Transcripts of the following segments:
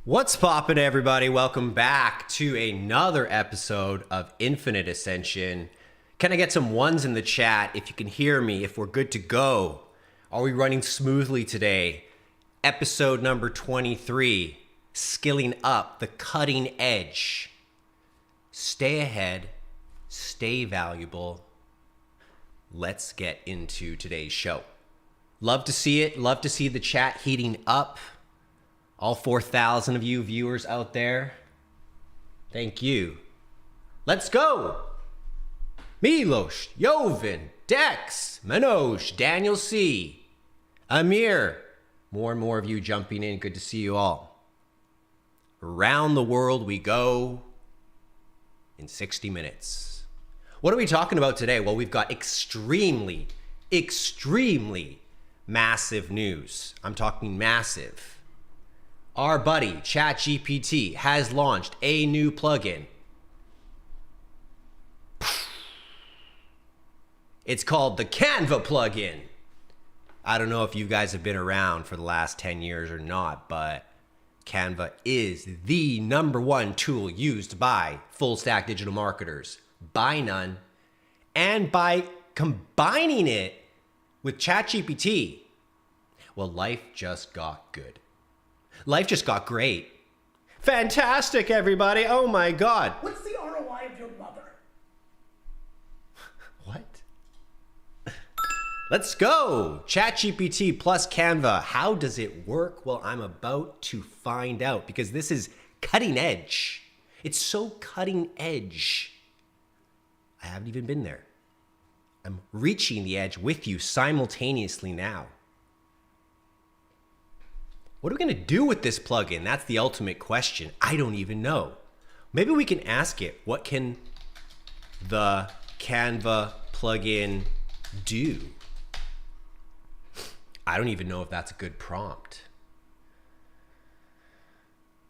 What's poppin', everybody? Welcome back to another episode of Infinite Ascension. Can I get some ones in the chat if you can hear me, if we're good to go? Are we running smoothly today? Episode number 23, skilling up the cutting edge. Stay ahead, stay valuable. Let's get into today's show. Love to see it. Love to see the chat heating up. All 4,000 of you viewers out there, thank you. Let's go. Milos, Jovin, Dex, Manoj, Daniel C, Amir. More and more of you jumping in. Good to see you all. Around the world we go. in 60 minutes. What are we talking about today? Well, we've got extremely massive news. I'm talking massive. Our buddy ChatGPT has launched a new plugin. It's called the Canva plugin. I don't know if you guys have been around for the last 10 years or not, but Canva is the #1 tool used by full stack digital marketers, by none. And by combining it with ChatGPT, well, life just got good. Life just got great. Fantastic, everybody. Oh my God. What's the ROI of your mother? What? Let's go. ChatGPT plus Canva. How does it work? Well, I'm about to find out because this is cutting edge. It's so cutting edge. I haven't even been there. I'm reaching the edge with you simultaneously now. What are we going to do with this plugin? That's the ultimate question. I don't even know. Maybe we can ask it, what can the Canva plugin do? I don't even know if that's a good prompt.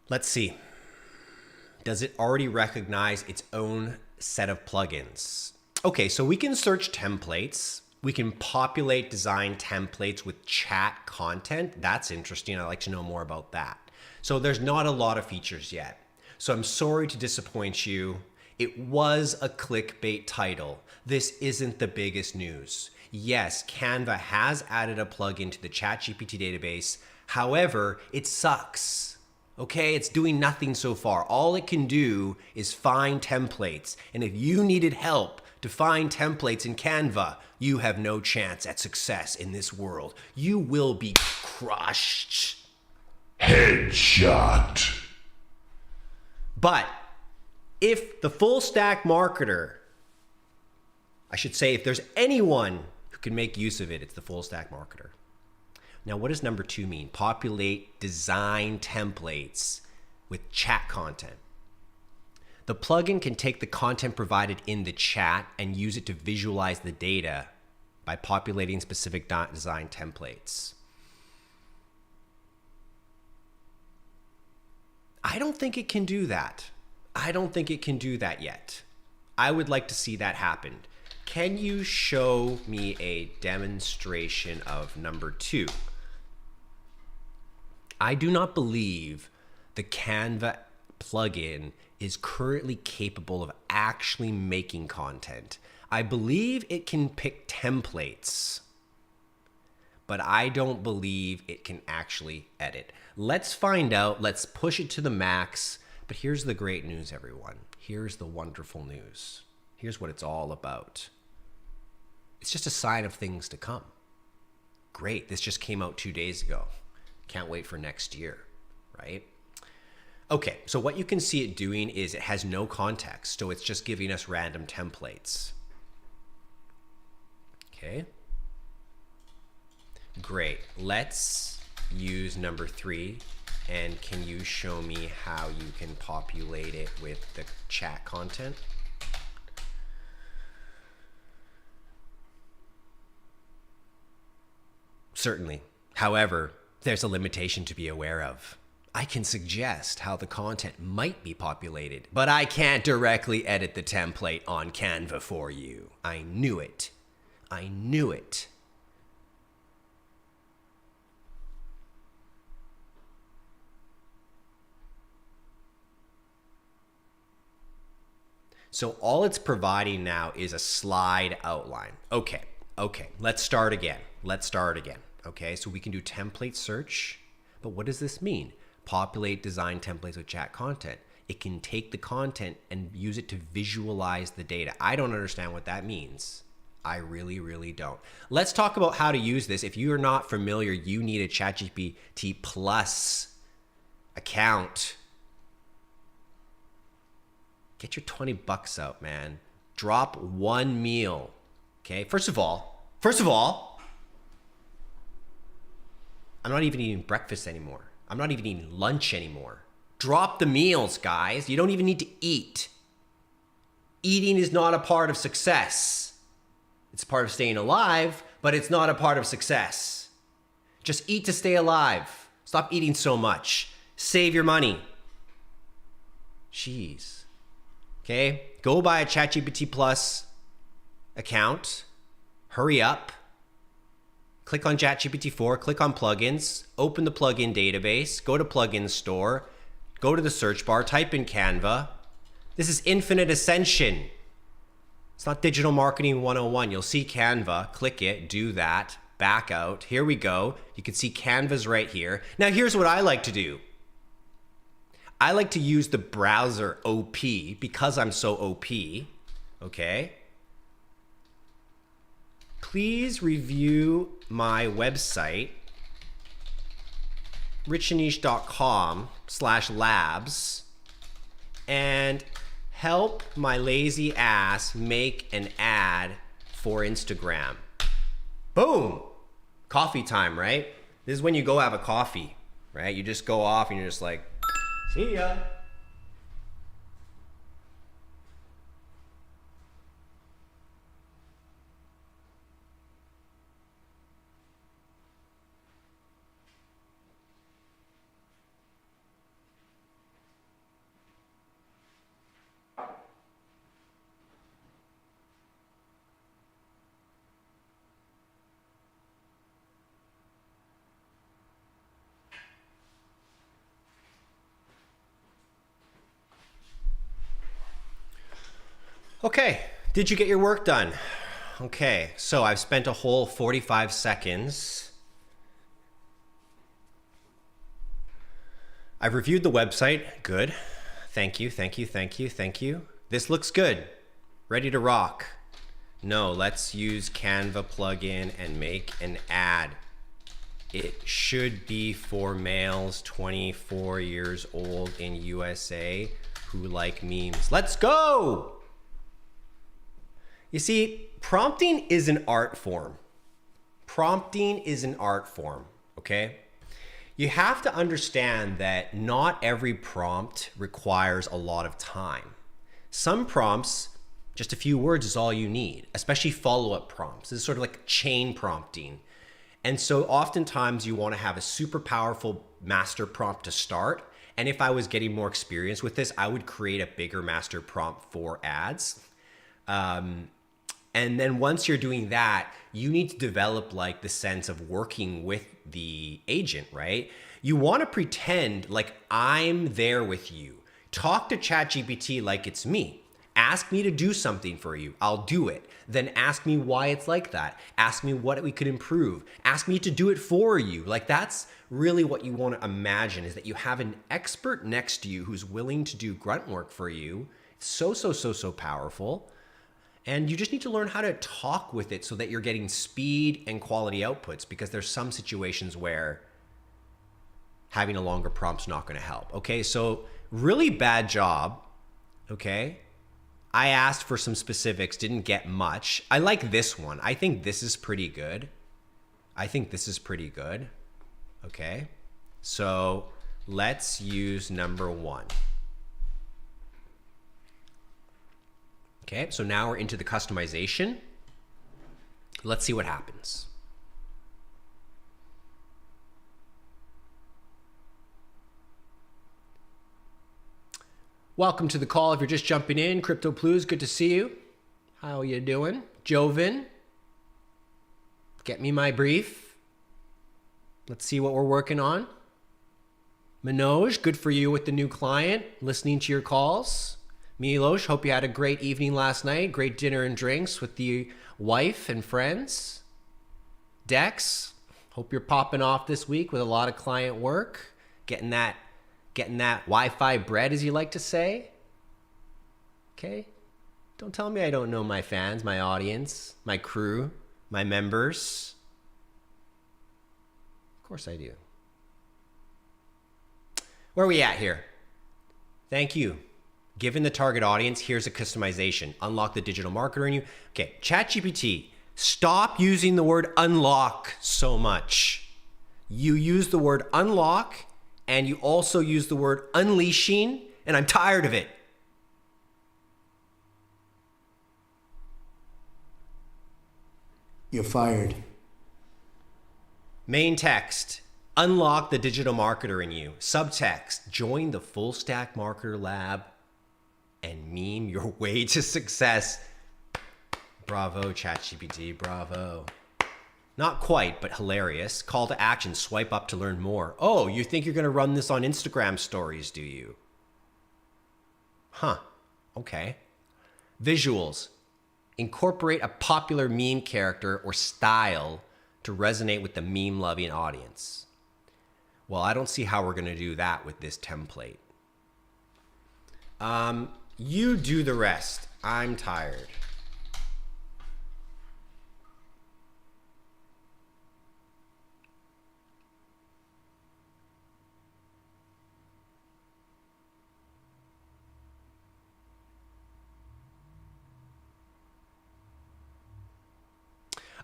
Let's see. Does it already recognize its own set of plugins? Okay, so we can search templates. We can populate design templates with chat content. That's interesting. I'd like to know more about that. So there's not a lot of features yet. So I'm sorry to disappoint you. It was a clickbait title. This isn't the biggest news. Yes, Canva has added a plugin to the ChatGPT database. However, it sucks. Okay, it's doing nothing so far. All it can do is find templates. And if you needed help to find templates in Canva, you have no chance at success in this world. You will be crushed. Headshot. But if the full stack marketer, I should say, if there's anyone who can make use of it, it's the full stack marketer. Now, what does number 2 mean? Populate design templates with chat content. The plugin can take the content provided in the chat and use it to visualize the data by populating specific design templates. I don't think it can do that. I don't think it can do that yet. I would like to see that happen. Can you show me a demonstration of number 2? I do not believe the Canva plugin is currently capable of actually making content. I believe it can pick templates, but I don't believe it can actually edit. Let's find out. Let's push it to the max. But here's the great news, everyone. Here's the wonderful news. Here's what it's all about. It's just a sign of things to come. Great. This just came out 2 days ago. Can't wait for next year, right? Okay, so what you can see it doing is it has no context, so it's just giving us random templates. Okay. Great. Let's use number 3. And can you show me how you can populate it with the chat content? Certainly. However, there's a limitation to be aware of. I can suggest how the content might be populated, but I can't directly edit the template on Canva for you. I knew it. I knew it. So all it's providing now is a slide outline. Okay, let's start again. Okay, so we can do template search, but what does this mean? Populate design templates with chat content. It can take the content and use it to visualize the data. I don't understand what that means. I really don't. Let's talk about how to use this. If you are not familiar, you need a ChatGPT Plus account. Get your $20 out, man. Drop one meal. Okay, first of all, I'm not even eating breakfast anymore. I'm not even eating lunch anymore. Drop the meals, guys. You don't even need to eat. Eating is not a part of success. It's part of staying alive, but it's not a part of success. Just eat to stay alive. Stop eating so much. Save your money. Jeez. Okay? Go buy a ChatGPT Plus account. Hurry up. Click on ChatGPT 4, click on plugins, open the plugin database, go to plugin store, go to the search bar, type in Canva. This is infinite ascension. It's not digital marketing 101. You'll see Canva, click it, do that, back out. Here we go. You can see Canva's right here. Now here's what I like to do. I like to use the browser OP because I'm so OP, okay? Please review my website, richanish.com/labs, and help my lazy ass make an ad for Instagram. Boom! Coffee time, right? This is when you go have a coffee, right? You just go off and you're just like, see ya. Okay, did you get your work done? Okay, so I've spent a whole 45 seconds. I've reviewed the website. Good. Thank you, thank you, thank you, thank you. This looks good. Ready to rock. No, let's use Canva plugin and make an ad. It should be for males 24 years old in USA who like memes. Let's go! You see, prompting is an art form. Prompting is an art form, okay? You have to understand that not every prompt requires a lot of time. Some prompts, just a few words is all you need, especially follow-up prompts. This is sort of like chain prompting. And so oftentimes you want to have a super powerful master prompt to start. And if I was getting more experience with this, I would create a bigger master prompt for ads. And then once you're doing that, you need to develop like the sense of working with the agent, right? You want to pretend like I'm there with you. Talk to ChatGPT like it's me. Ask me to do something for you. I'll do it. Then ask me why it's like that. Ask me what we could improve. Ask me to do it for you. Like that's really what you want to imagine, is that you have an expert next to you who's willing to do grunt work for you. It's so powerful. And you just need to learn how to talk with it so that you're getting speed and quality outputs, because there's some situations where having a longer prompt's not going to help. Okay, so really bad job. Okay, I asked for some specifics, didn't get much. I like this one. I think this is pretty good. Okay, so let's use number 1. Okay, so now we're into the customization. Let's see what happens. Welcome to the call. If you're just jumping in, Crypto Blues, good to see you. How you doing? Joven, get me my brief. Let's see what we're working on. Manoj, good for you with the new client, listening to your calls. Milosh, hope you had a great evening last night. Great dinner and drinks with the wife and friends. Dex, hope you're popping off this week with a lot of client work. Getting that Wi-Fi bread, as you like to say. Okay? Don't tell me I don't know my fans, my audience, my crew, my members. Of course I do. Where are we at here? Thank you. Given the target audience, here's a customization. Unlock the digital marketer in you. Okay, ChatGPT, stop using the word unlock so much. You use the word unlock, and you also use the word unleashing, and I'm tired of it. You're fired. Main text, unlock the digital marketer in you. Subtext, join the Full Stack Marketer Lab and meme your way to success. Bravo, ChatGPT, bravo. Not quite, but hilarious. Call to action, swipe up to learn more. Oh, you think you're gonna run this on Instagram stories, do you? Huh, okay. Visuals, incorporate a popular meme character or style to resonate with the meme-loving audience. Well, I don't see how we're gonna do that with this template. You do the rest. I'm tired.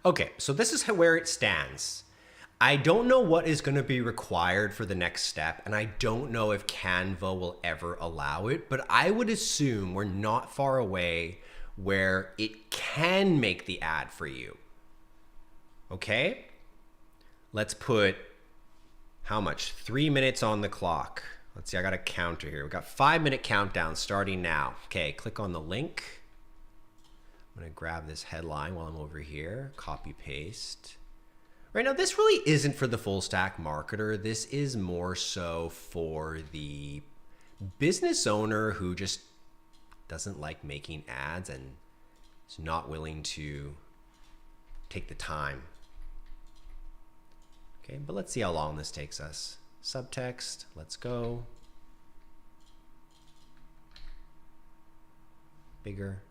Okay, so this is where it stands. I don't know what is going to be required for the next step, and I don't know if Canva will ever allow it, but I would assume we're not far away where it can make the ad for you. Okay? Let's put, how much? 3 minutes on the clock. Let's see, I got a counter here. We've got 5-minute countdown starting now. Okay, click on the link. I'm gonna grab this headline while I'm over here, copy paste. Right now, this really isn't for the full stack marketer. This is more so for the business owner who just doesn't like making ads and is not willing to take the time. Okay, but let's see how long this takes us. Subtext, let's go. Bigger.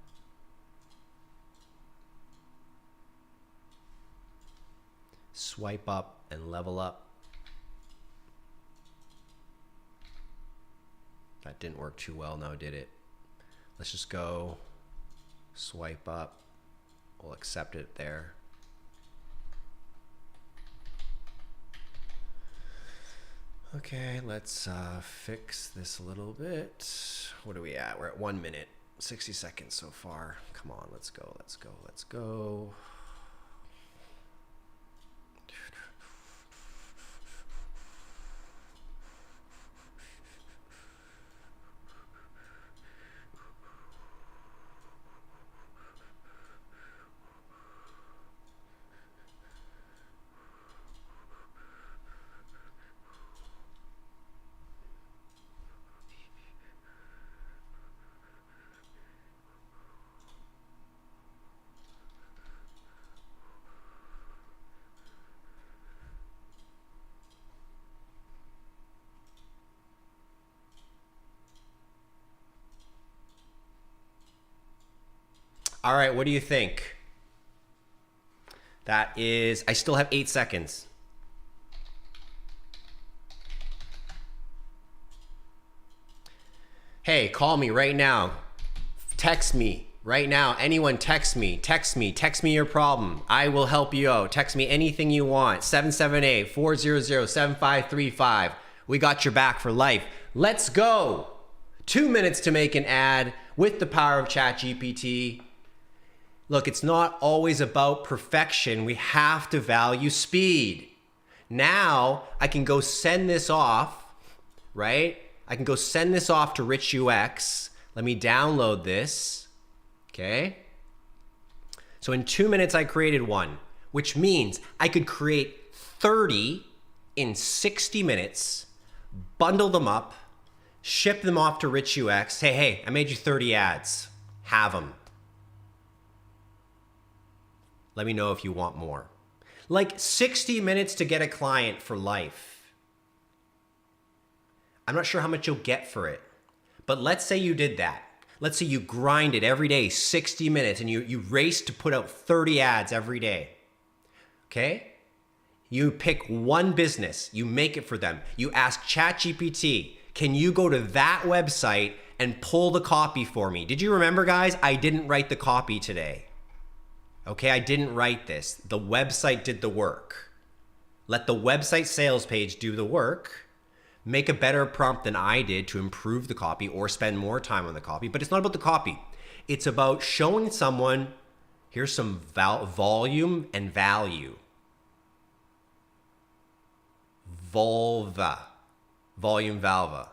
Swipe up and level up. That didn't work too well now, did it? Let's just go swipe up. We'll accept it there. Okay, let's fix this a little bit. What are we at? We're at 1 minute, 60 seconds so far. Come on, let's go, let's go, let's go. All right, what do you think? That is, I still have 8 seconds. Hey, call me right now. Text me right now. Anyone text me, text me your problem. I will help you out. Text me anything you want. 778-400-7535. We got your back for life. Let's go. 2 minutes to make an ad with the power of ChatGPT. Look, it's not always about perfection. We have to value speed. Now I can go send this off, right? I can go send this off to Rich UX. Let me download this, okay? So in 2 minutes, I created one, which means I could create 30 in 60 minutes, bundle them up, ship them off to Rich UX. Hey, I made you 30 ads. Have them. Let me know if you want more. Like 60 minutes to get a client for life. I'm not sure how much you'll get for it, but let's say you did that. Let's say you grind it every day, 60 minutes, and you race to put out 30 ads every day. Okay? You pick one business, you make it for them. You ask ChatGPT, can you go to that website and pull the copy for me? Did you remember, guys? I didn't write the copy today. Okay, I didn't write this. The website did the work. Let the website sales page do the work. Make a better prompt than I did to improve the copy or spend more time on the copy. But it's not about the copy. It's about showing someone, Here's some volume and value. Vulva. Volume valve.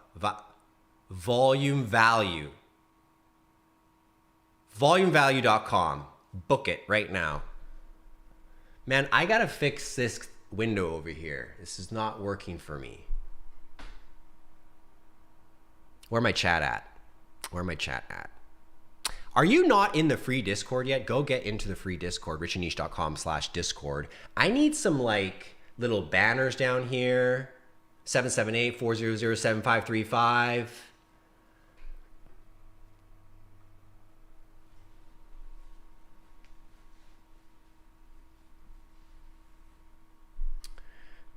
Volume value. Volumevalue.com. Book it right now. Man, I gotta fix this window over here. This is not working for me. Where my chat at? Where my chat at? Are you not in the free Discord yet? Go get into the free Discord, richaniche.com/Discord. I need some like little banners down here. 778-400-7535.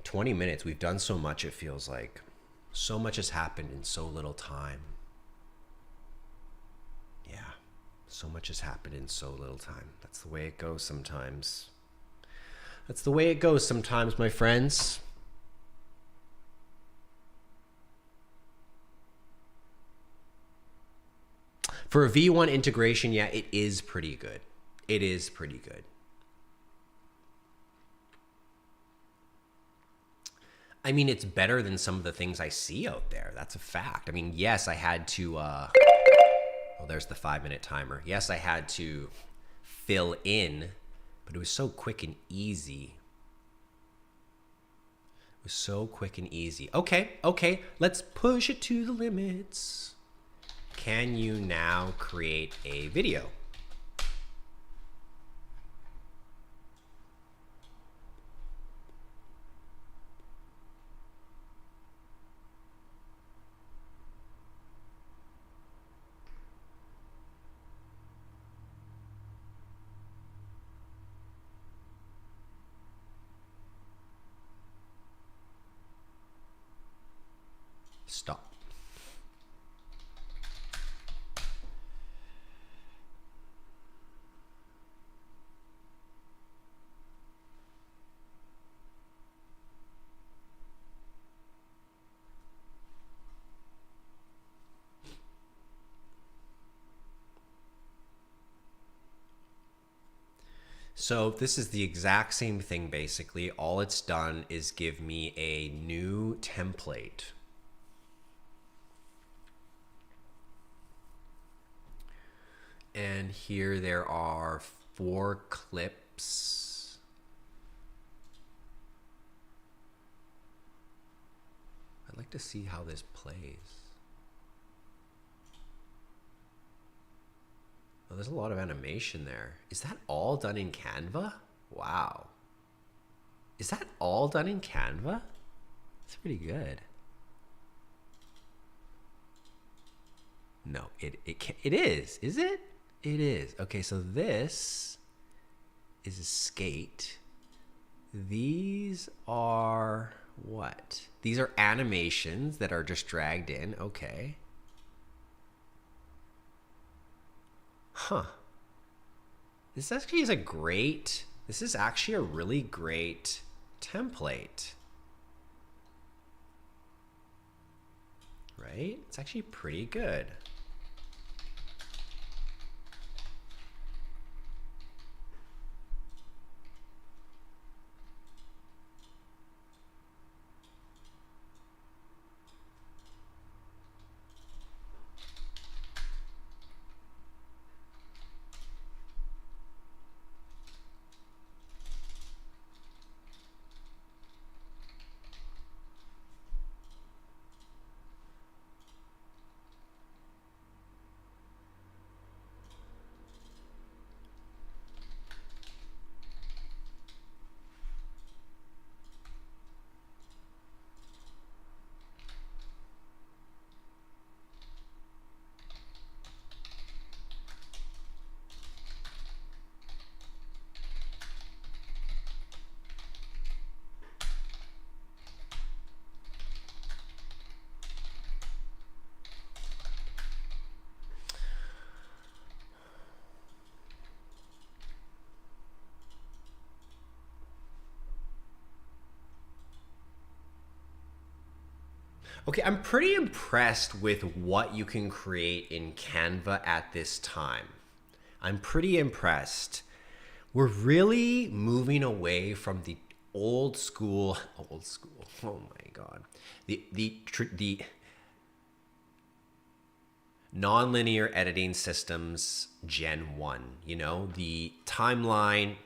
$20. We've done so much, it feels like. So much has happened in so little time. Yeah, so much has happened in so little time. That's the way it goes sometimes. That's the way it goes sometimes, my friends. For a V1 integration, yeah, it is pretty good. It is pretty good. I mean, it's better than some of the things I see out there. That's a fact. I mean, yes, I had to, oh, there's the 5-minute timer. Yes, I had to fill in, but it was so quick and easy. It was so quick and easy. Okay, let's push it to the limits. Can you now create a video? Stop. So this is the exact same thing, basically. All it's done is give me a new template. And here there are 4 clips. I'd like to see how this plays. Oh, there's a lot of animation there. Is that all done in Canva? Wow. Is that all done in Canva? That's pretty good. No, it is it? It is. Okay, so this is a skate. These are what? These are animations that are just dragged in. Okay. Huh. This actually is this is actually a really great template. Right? It's actually pretty good. Okay, I'm pretty impressed with what you can create in Canva at this time. I'm pretty impressed. We're really moving away from the old school. Oh my God. The nonlinear editing systems Gen 1, the timeline,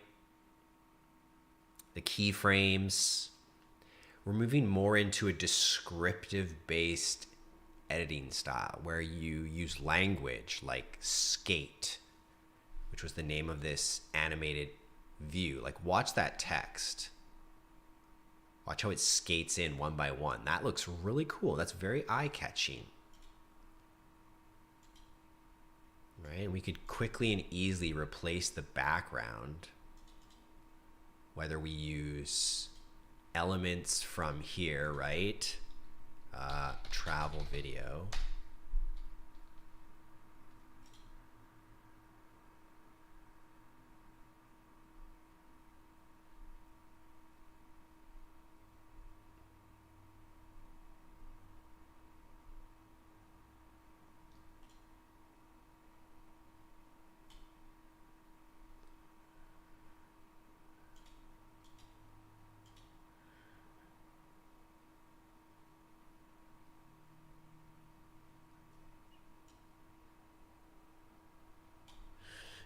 the keyframes. We're moving more into a descriptive based editing style where you use language like skate, which was the name of this animated view. Like, watch that text. Watch how it skates in one by one. That looks really cool. That's very eye-catching. Right? And we could quickly and easily replace the background, whether we use elements from here, right? Travel video.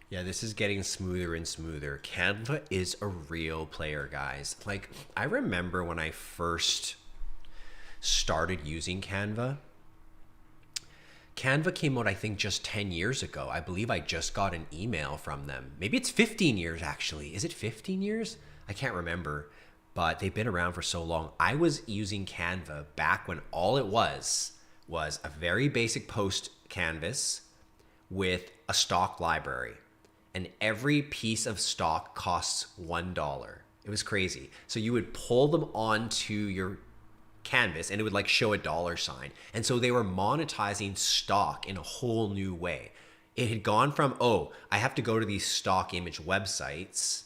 Yeah, this is getting smoother and smoother. Canva is a real player, guys. Like, I remember when I first started using Canva. Canva came out, I think, just 10 years ago. I believe I just got an email from them. Maybe it's 15 years, actually. Is it 15 years? I can't remember, but they've been around for so long. I was using Canva back when all it was a very basic post canvas with a stock library. And every piece of stock costs $1. It was crazy. So you would pull them onto your canvas and it would like show a dollar sign. And so they were monetizing stock in a whole new way. It had gone from, oh, I have to go to these stock image websites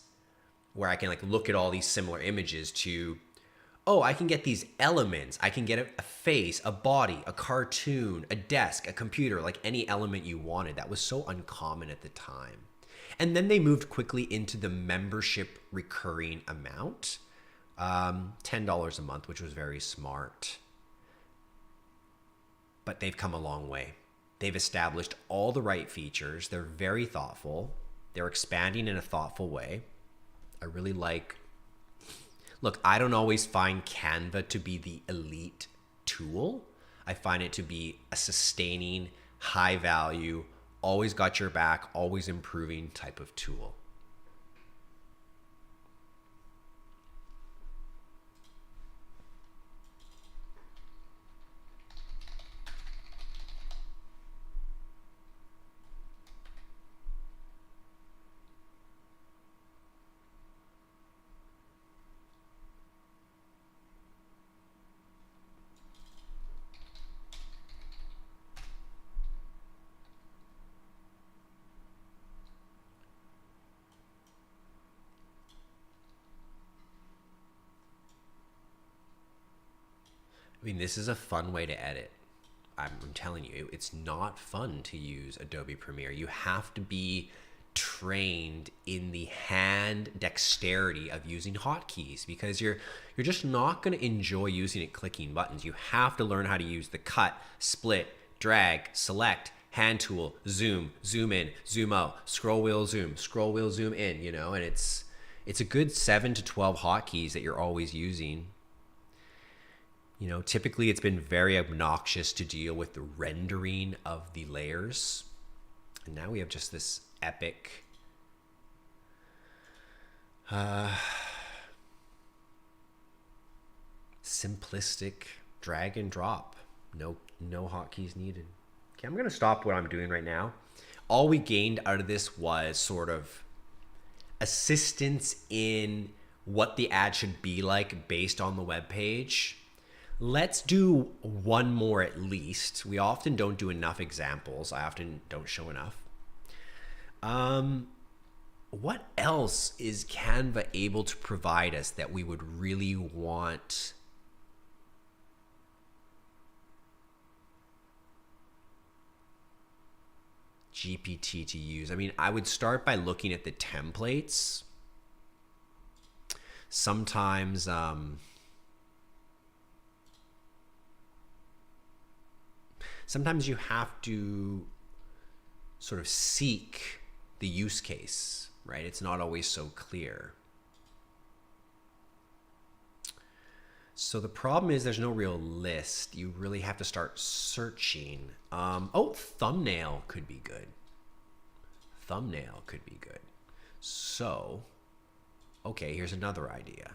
where I can like look at all these similar images to, oh, I can get these elements. I can get a face, a body, a cartoon, a desk, a computer, like any element you wanted. That was so uncommon at the time. And then they moved quickly into the membership recurring amount, $10 a month, which was very smart. But they've come a long way. They've established all the right features. They're very thoughtful. They're expanding in a thoughtful way. I really like... Look, I don't always find Canva to be the elite tool. I find it to be a sustaining, high value, always got your back, always improving type of tool. I mean, this is a fun way to edit. I'm telling you, it's not fun to use Adobe Premiere. You have to be trained in the hand dexterity of using hotkeys because you're just not going to enjoy using it clicking buttons. You have to learn how to use the cut, split, drag, select, hand tool, zoom, zoom in, zoom out, scroll wheel zoom in, and it's a good 7 to 12 hotkeys that you're always using. Typically it's been very obnoxious to deal with the rendering of the layers. And now we have just this epic simplistic drag and drop. No hotkeys needed. Okay, I'm going to stop what I'm doing right now. All we gained out of this was sort of assistance in what the ad should be like based on the web page. Let's do one more at least. We often don't do enough examples. I often don't show enough. What else is Canva able to provide us that we would really want GPT to use? I mean, I would start by looking at the templates. sometimes sometimes you have to sort of seek the use case, right? It's not always so clear. So the problem is there's no real list. You really have to start searching. Oh, thumbnail could be good. Thumbnail could be good. So, okay, here's another idea.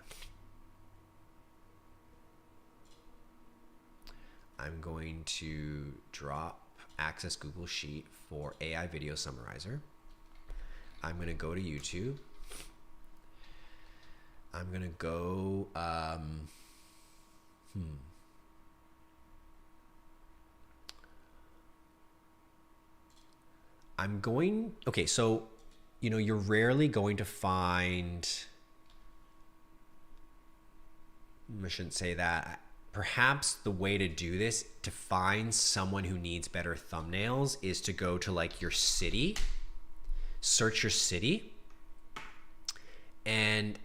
I'm going to drop Access Google Sheet for AI Video Summarizer. I'm going to go to YouTube. I'm going to go, okay, so, you're rarely going to find, I shouldn't say that. Perhaps the way to do this, to find someone who needs better thumbnails, is to go to like your city, search your city, and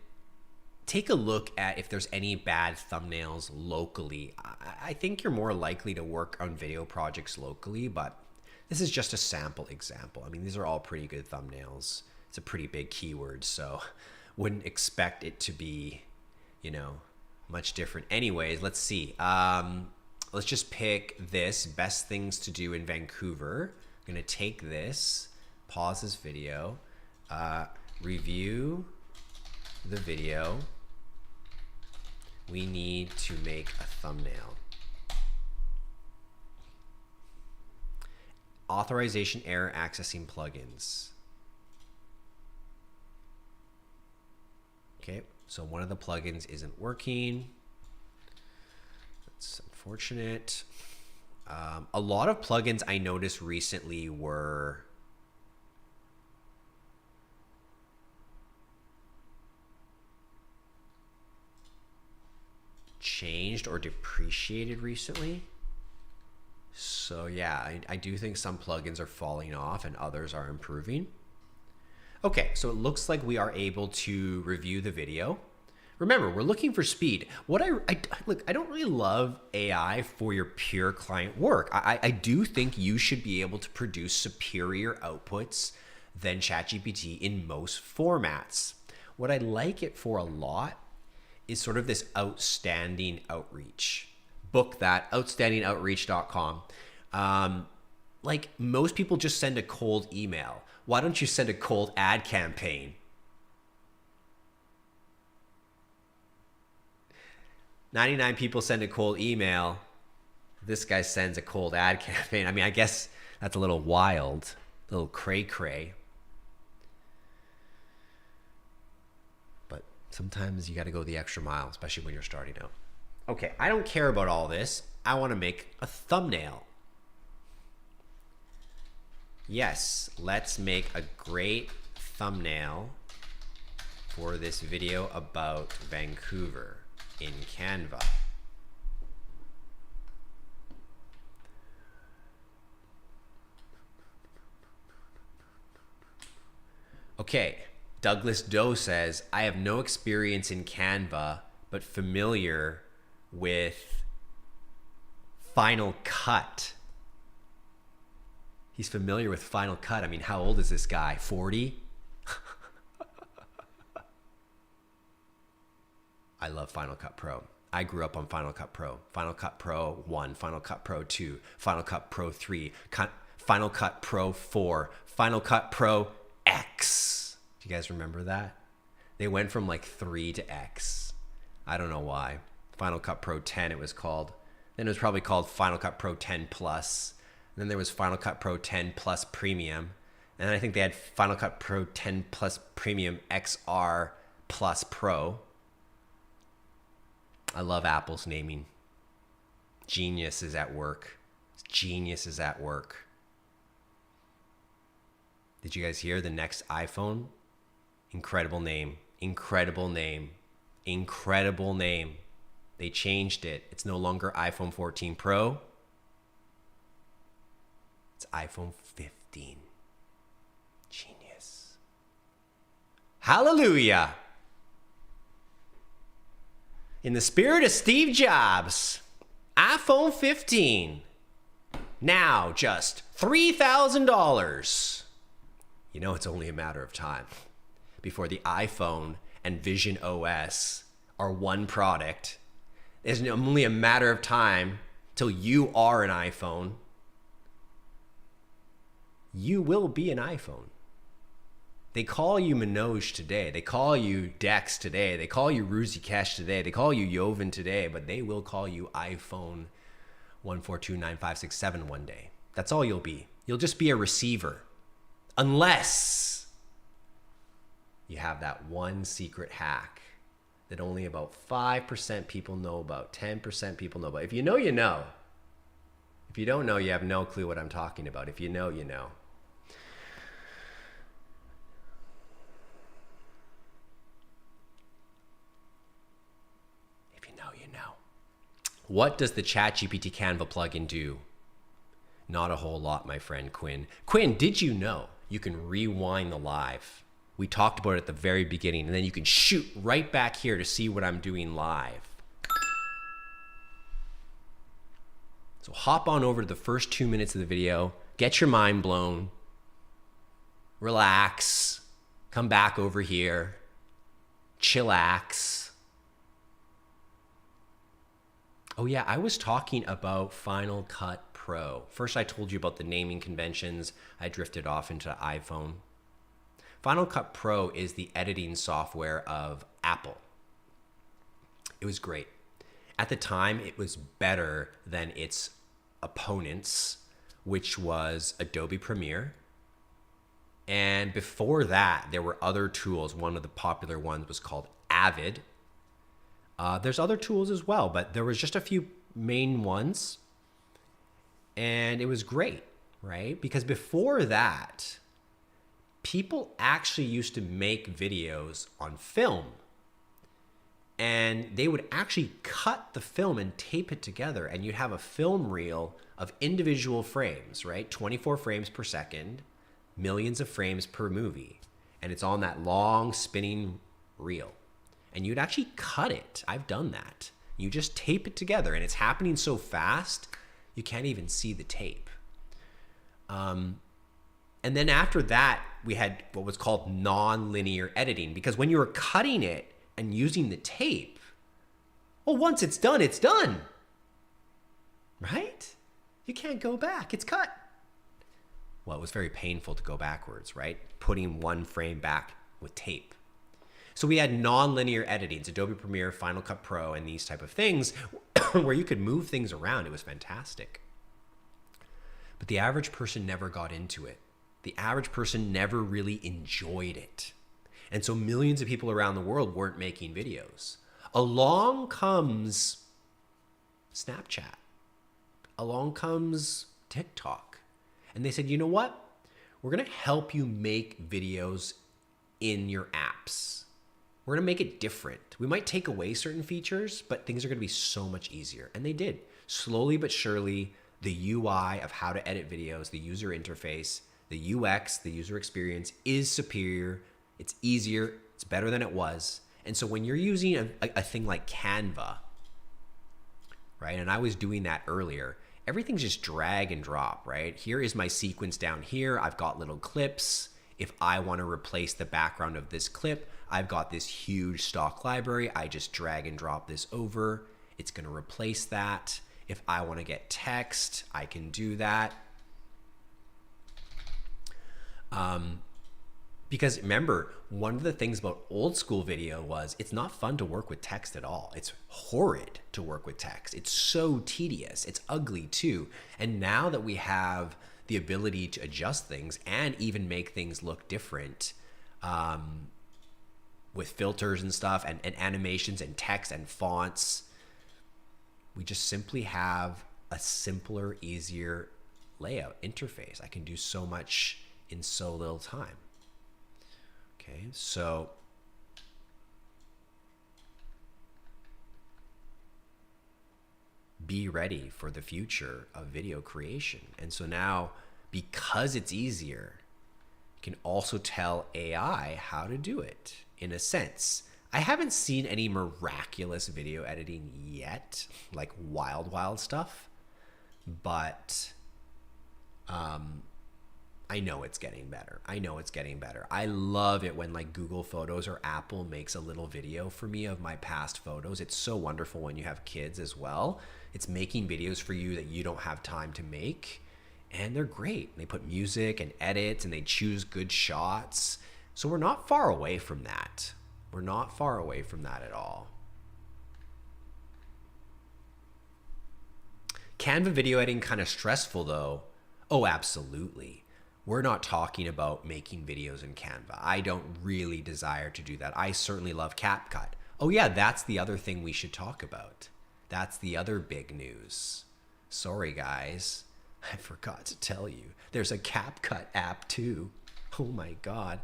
take a look at if there's any bad thumbnails locally. I think you're more likely to work on video projects locally, but this is just a sample example. I mean, these are all pretty good thumbnails. It's a pretty big keyword, so wouldn't expect it to be, much different. Anyways, let's see. Let's just pick this, best things to do in Vancouver. I'm gonna take this, pause this video, review the video. We need to make a thumbnail. Authorization error accessing plugins. Okay, so one of the plugins isn't working. That's unfortunate. A lot of plugins I noticed recently were changed or depreciated recently. So yeah, I do think some plugins are falling off and others are improving. Okay, so it looks like we are able to review the video. Remember, we're looking for speed. Look, I don't really love AI for your pure client work. I do think you should be able to produce superior outputs than ChatGPT in most formats. What I like it for a lot is sort of this outstanding outreach. Book that, outstandingoutreach.com. Like most people just send a cold email. Why don't you send a cold ad campaign? 99 people send a cold email. This guy sends a cold ad campaign. I mean, I guess that's a little wild, a little cray-cray. But sometimes you got to go the extra mile, especially when you're starting out. Okay, I don't care about all this. I want to make a thumbnail. Yes, let's make a great thumbnail for this video about Vancouver in Canva. Okay, Douglas Doe says, I have no experience in Canva, but familiar with Final Cut. He's familiar with Final Cut. I mean, how old is this guy? 40? I love Final Cut Pro. I grew up on Final Cut Pro. Final Cut Pro 1, Final Cut Pro 2, Final Cut Pro 3, Final Cut Pro 4, Final Cut Pro X. Do you guys remember that? They went from like 3 to X. I don't know why. Final Cut Pro 10 it was called. Then it was probably called Final Cut Pro 10 Plus. And then there was Final Cut Pro 10 Plus Premium. And then I think they had Final Cut Pro 10 Plus Premium XR Plus Pro. I love Apple's naming. Genius is at work. Genius is at work. Did you guys hear the next iPhone? Incredible name. Incredible name. Incredible name. They changed it. It's no longer iPhone 14 Pro. It's iPhone 15. Genius. Hallelujah. In the spirit of Steve Jobs, iPhone 15, now just $3,000. You know, it's only a matter of time before the iPhone and Vision OS are one product. It's only a matter of time till you are an iPhone. You will be an iPhone. They call you Minoj today. They call you Dex today. They call you Ruzikesh today. They call you Jovan today, but they will call you iPhone 1429567 one day. That's all you'll be. You'll just be a receiver. Unless you have that one secret hack that only about 5% people know about, 10% people know about. If you know, you know. If you don't know, you have no clue what I'm talking about. If you know, you know. What does the ChatGPT Canva plugin do? Not a whole lot, my friend Quinn. Quinn, did you know you can rewind the live? We talked about it at the very beginning, and then you can shoot right back here to see what I'm doing live. So hop on over to the first 2 minutes of the video, get your mind blown, relax, come back over here, chillax. Oh yeah, I was talking about Final Cut Pro. First I told you about the naming conventions. I drifted off into iPhone. Final Cut Pro is the editing software of Apple. It was great. At the time, it was better than its opponents, which was Adobe Premiere. And before that, there were other tools. One of the popular ones was called Avid. There's other tools as well, but there was just a few main ones, and it was great, right? Because before that, people actually used to make videos on film, and they would actually cut the film and tape it together, and you'd have a film reel of individual frames, right? 24 frames per second, millions of frames per movie, and it's on that long spinning reel. And you'd actually cut it. I've done that. You just tape it together, and it's happening so fast, you can't even see the tape. And then after that, we had what was called non-linear editing, because when you were cutting it and using the tape, well, once it's done, right? You can't go back. It's cut. Well, it was very painful to go backwards, right? Putting one frame back with tape. So we had non-linear editing, Adobe Premiere, Final Cut Pro, and these type of things where you could move things around. It was fantastic. But the average person never got into it. The average person never really enjoyed it. And so millions of people around the world weren't making videos. Along comes Snapchat. Along comes TikTok. And they said, you know what? We're going to help you make videos in your apps. We're going to make it different. We might take away certain features, but things are going to be so much easier. And they did. Slowly but surely, the UI of how to edit videos, the user interface, the UX, the user experience is superior. It's easier. It's better than it was. And so when you're using a thing like Canva, right? And I was doing that earlier. Everything's just drag and drop, right? Here is my sequence down here. I've got little clips. If I want to replace the background of this clip, I've got this huge stock library. I just drag and drop this over. It's going to replace that. If I want to get text, I can do that. Because remember, one of the things about old school video was it's not fun to work with text at all. It's horrid to work with text. It's so tedious. It's ugly too. And now that we have the ability to adjust things and even make things look different, with filters and stuff and animations and text and fonts, we just simply have a simpler, easier layout interface. I can do so much in so little time. Okay, so be ready for the future of video creation. And so now, because it's easier, you can also tell AI how to do it. In a sense, I haven't seen any miraculous video editing yet, like wild stuff, but I know it's getting better. I love it when like Google Photos or Apple makes a little video for me of my past photos. It's so wonderful when you have kids as well. It's making videos for you that you don't have time to make, and they're great. They put music and edits and they choose good shots. So we're not far away from that. We're not far away from that at all. Canva video editing kind of stressful though. Oh, absolutely. We're not talking about making videos in Canva. I don't really desire to do that. I certainly love CapCut. Oh yeah, that's the other thing we should talk about. That's the other big news. Sorry guys, I forgot to tell you. There's a CapCut app too. Oh my God.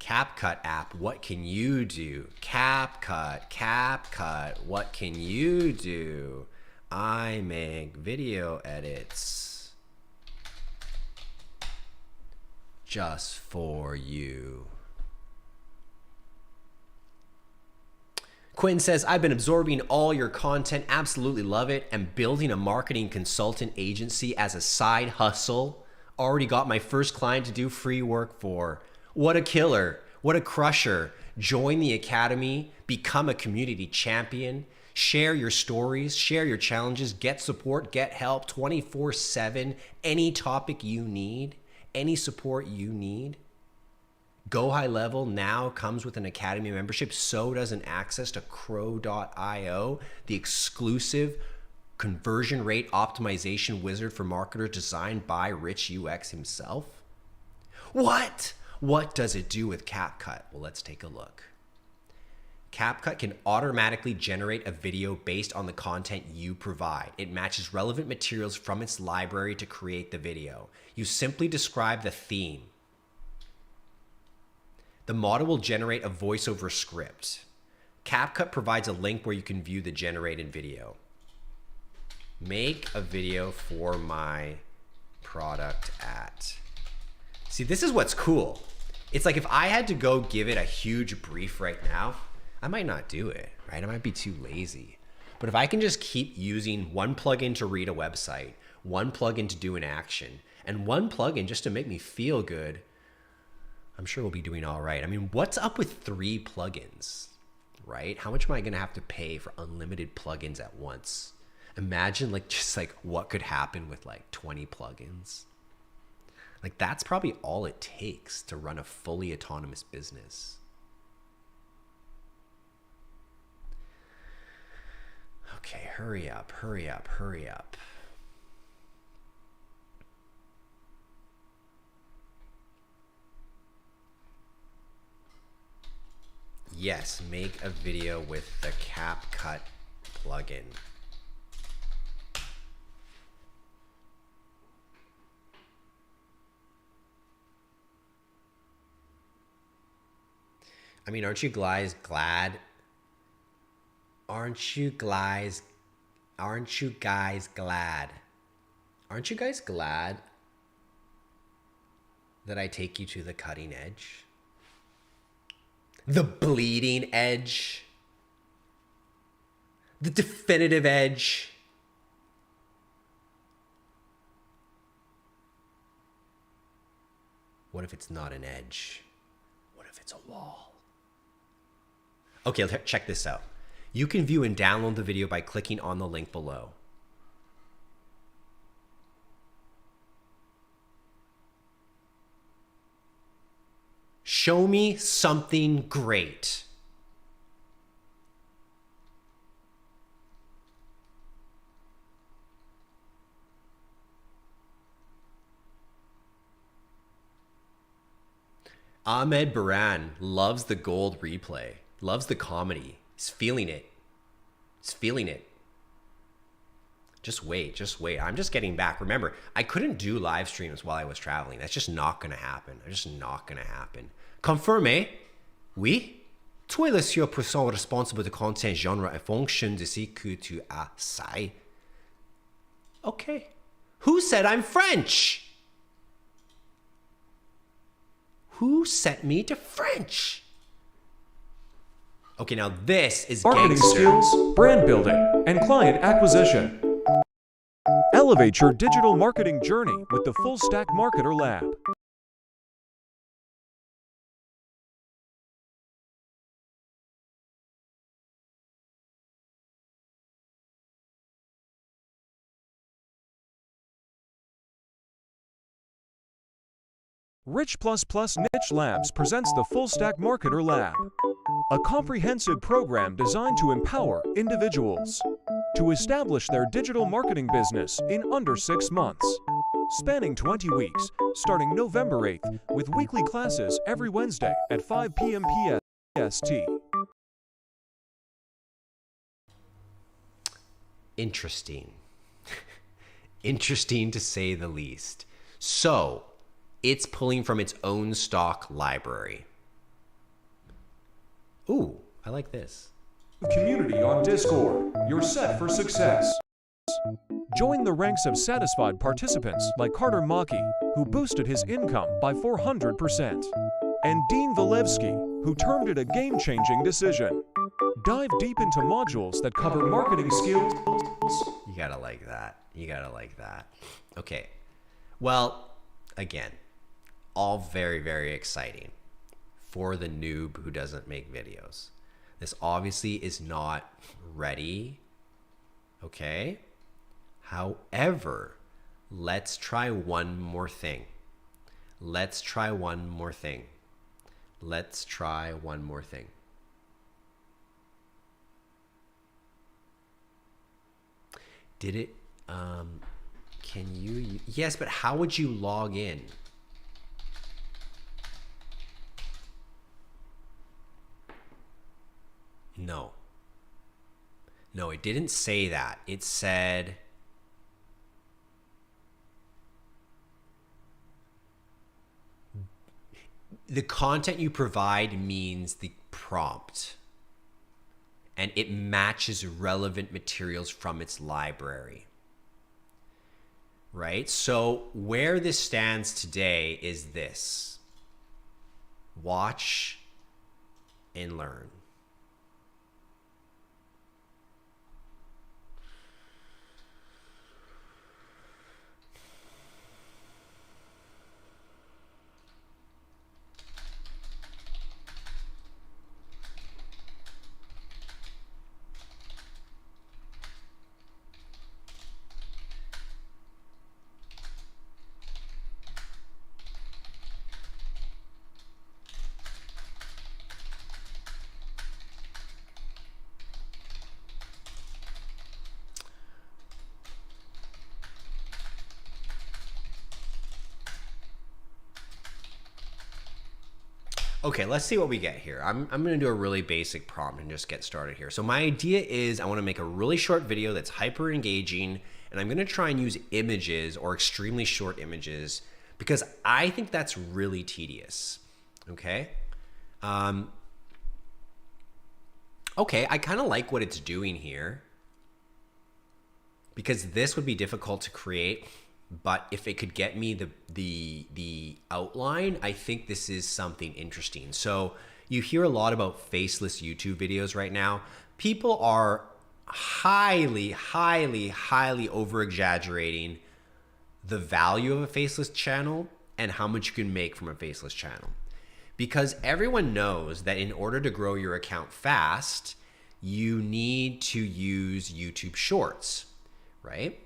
CapCut app, what can you do? CapCut, what can you do? I make video edits just for you. Quinn says, I've been absorbing all your content, absolutely love it, and building a marketing consultant agency as a side hustle. Already got my first client to do free work for. What a killer. What a crusher. Join the academy, become a community champion, share your stories, share your challenges, get support, get help 24/7, any topic you need, any support you need. Go High Level now comes with an academy membership. So does an access to crow.io, the exclusive conversion rate optimization wizard for marketers designed by Rich UX himself. What? What does it do with CapCut? Well, let's take a look. CapCut can automatically generate a video based on the content you provide. It matches relevant materials from its library to create the video. You simply describe the theme. The model will generate a voiceover script. CapCut provides a link where you can view the generated video. Make a video for my product at. See, this is what's cool. It's like if I had to go give it a huge brief right now, I might not do it, right? I might be too lazy. But if I can just keep using one plugin to read a website, one plugin to do an action, and one plugin just to make me feel good, I'm sure we'll be doing all right. I mean, what's up with 3 plugins, right? How much am I gonna have to pay for unlimited plugins at once? Imagine like just like what could happen with like 20 plugins. Like that's probably all it takes to run a fully autonomous business. Okay, hurry up. Yes, make a video with the CapCut plugin. I mean, aren't you guys glad? Aren't you guys glad that I take you to the cutting edge? The bleeding edge? The definitive edge? What if it's not an edge? What if it's a wall? Okay, check this out. You can view and download the video by clicking on the link below. Show me something great. Ahmed Baran loves the gold replay, loves the comedy. He's feeling it. Just wait. I'm just getting back. Remember, I couldn't do live streams while I was traveling. That's just not going to happen. Confirmé? Oui? Tu es le seul person responsible de content genre en fonction de ce que tu as. Okay. Who said I'm French? Who sent me to French? Okay, now this is Marketing gangster. skills, brand building, and client acquisition. Elevate your digital marketing journey with the Full Stack Marketer Lab. Rich++ Niche Labs presents the Full Stack Marketer Lab, a comprehensive program designed to empower individuals to establish their digital marketing business in under 6 months, spanning 20 weeks, starting November 8th, with weekly classes every Wednesday at 5 p.m. PST. Interesting. Interesting to say the least. So, it's pulling from its own stock library. Ooh, I like this. Community on Discord, you're set for success. Join the ranks of satisfied participants like Carter Maki, who boosted his income by 400%, and Dean Valevsky, who termed it a game-changing decision. Dive deep into modules that cover marketing skills. You gotta like that. You gotta like that. Okay. Well, again, all very, very exciting for the noob who doesn't make videos. This obviously is not ready. Okay. However, let's try one more thing. Let's try one more thing. Let's try one more thing. Did it, can you, yes, but how would you log in? No. No, it didn't say that. It said, the content you provide means the prompt, and it matches relevant materials from its library, right? So where this stands today is this: watch and learn. Okay, let's see what we get here. I'm gonna do a really basic prompt and just get started here. So my idea is I wanna make a really short video that's hyper engaging, and I'm gonna try and use images or extremely short images because I think that's really tedious, okay? Okay, I kinda like what it's doing here because this would be difficult to create. But if it could get me the outline, I think this is something interesting. So you hear a lot about faceless YouTube videos right now. People are highly over exaggerating the value of a faceless channel and how much you can make from a faceless channel. Because everyone knows that in order to grow your account fast, you need to use YouTube Shorts, right?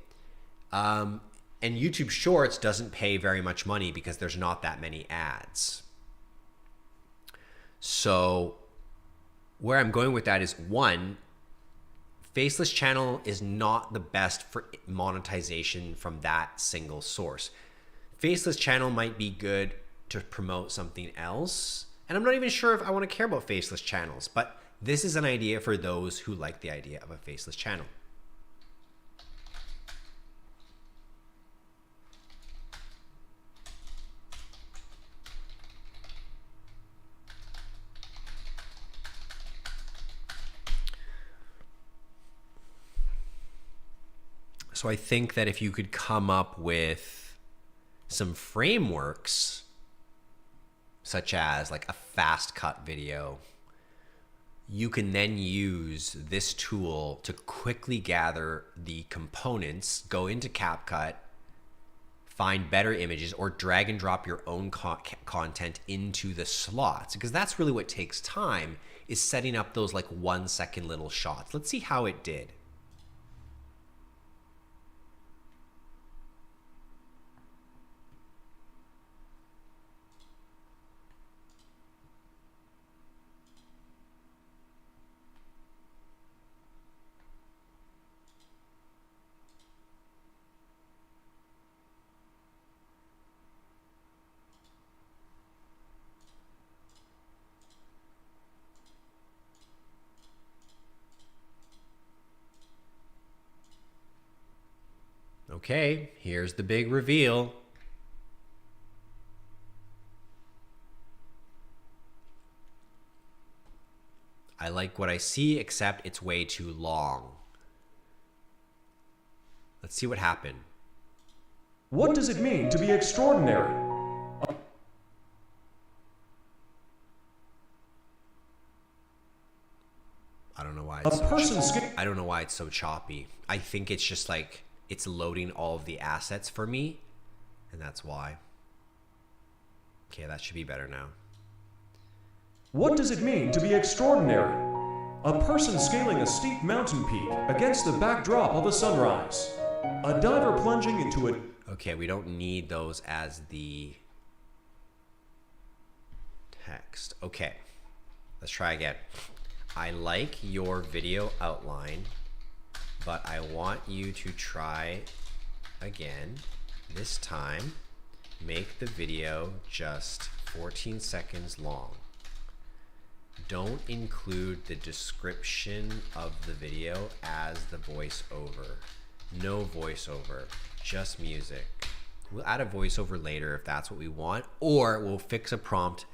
And YouTube Shorts doesn't pay very much money because there's not that many ads. So where I'm going with that is, one, faceless channel is not the best for monetization from that single source. Faceless channel might be good to promote something else. And I'm not even sure if I want to care about faceless channels, but this is an idea for those who like the idea of a faceless channel. So I think that if you could come up with some frameworks such as like a fast cut video, you can then use this tool to quickly gather the components, go into CapCut, find better images, or drag and drop your own content into the slots, because that's really what takes time, is setting up those like 1 second little shots. Let's see how it did. Okay, here's the big reveal. I like what I see, except it's way too long. Let's see what happened. What does it mean to be extraordinary? I don't know why A I don't know why it's so choppy. I think it's just like it's loading all of the assets for me, and that's why. Okay, that should be better now. What does it mean to be extraordinary? A person scaling a steep mountain peak against the backdrop of a sunrise. A diver plunging into a... Okay, we don't need those as the text. Okay, let's try again. I like your video outline, but I want you to try again. This time, make the video just 14 seconds long. Don't include the description of the video as the voiceover. No voiceover, just music. We'll add a voiceover later if that's what we want, or we'll fix a prompt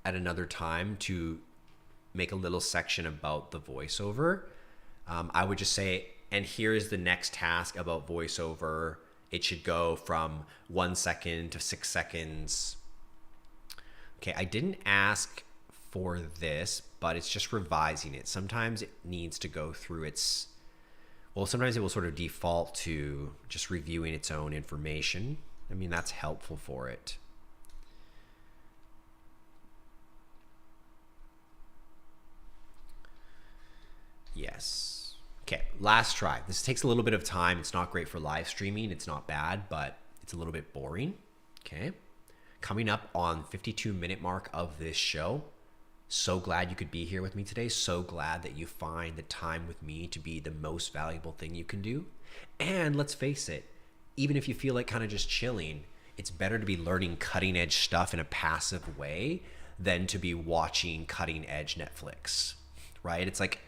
at another time to make a little section about the voiceover. I would just say, and here is the next task about voiceover. It should go from 1 second to 6 seconds. Okay, I didn't ask for this, but it's just revising it. Sometimes it needs to go through its, well, sometimes it will sort of default to just reviewing its own information. I mean, that's helpful for it. Yes. Okay, last try. This takes a little bit of time. It's not great for live streaming. It's not bad, but it's a little bit boring. Okay. Coming up on 52-minute mark of this show. So glad you could be here with me today. So glad that you find the time with me to be the most valuable thing you can do. And let's face it, even if you feel like kind of just chilling, it's better to be learning cutting edge stuff in a passive way than to be watching cutting edge Netflix, right? It's like,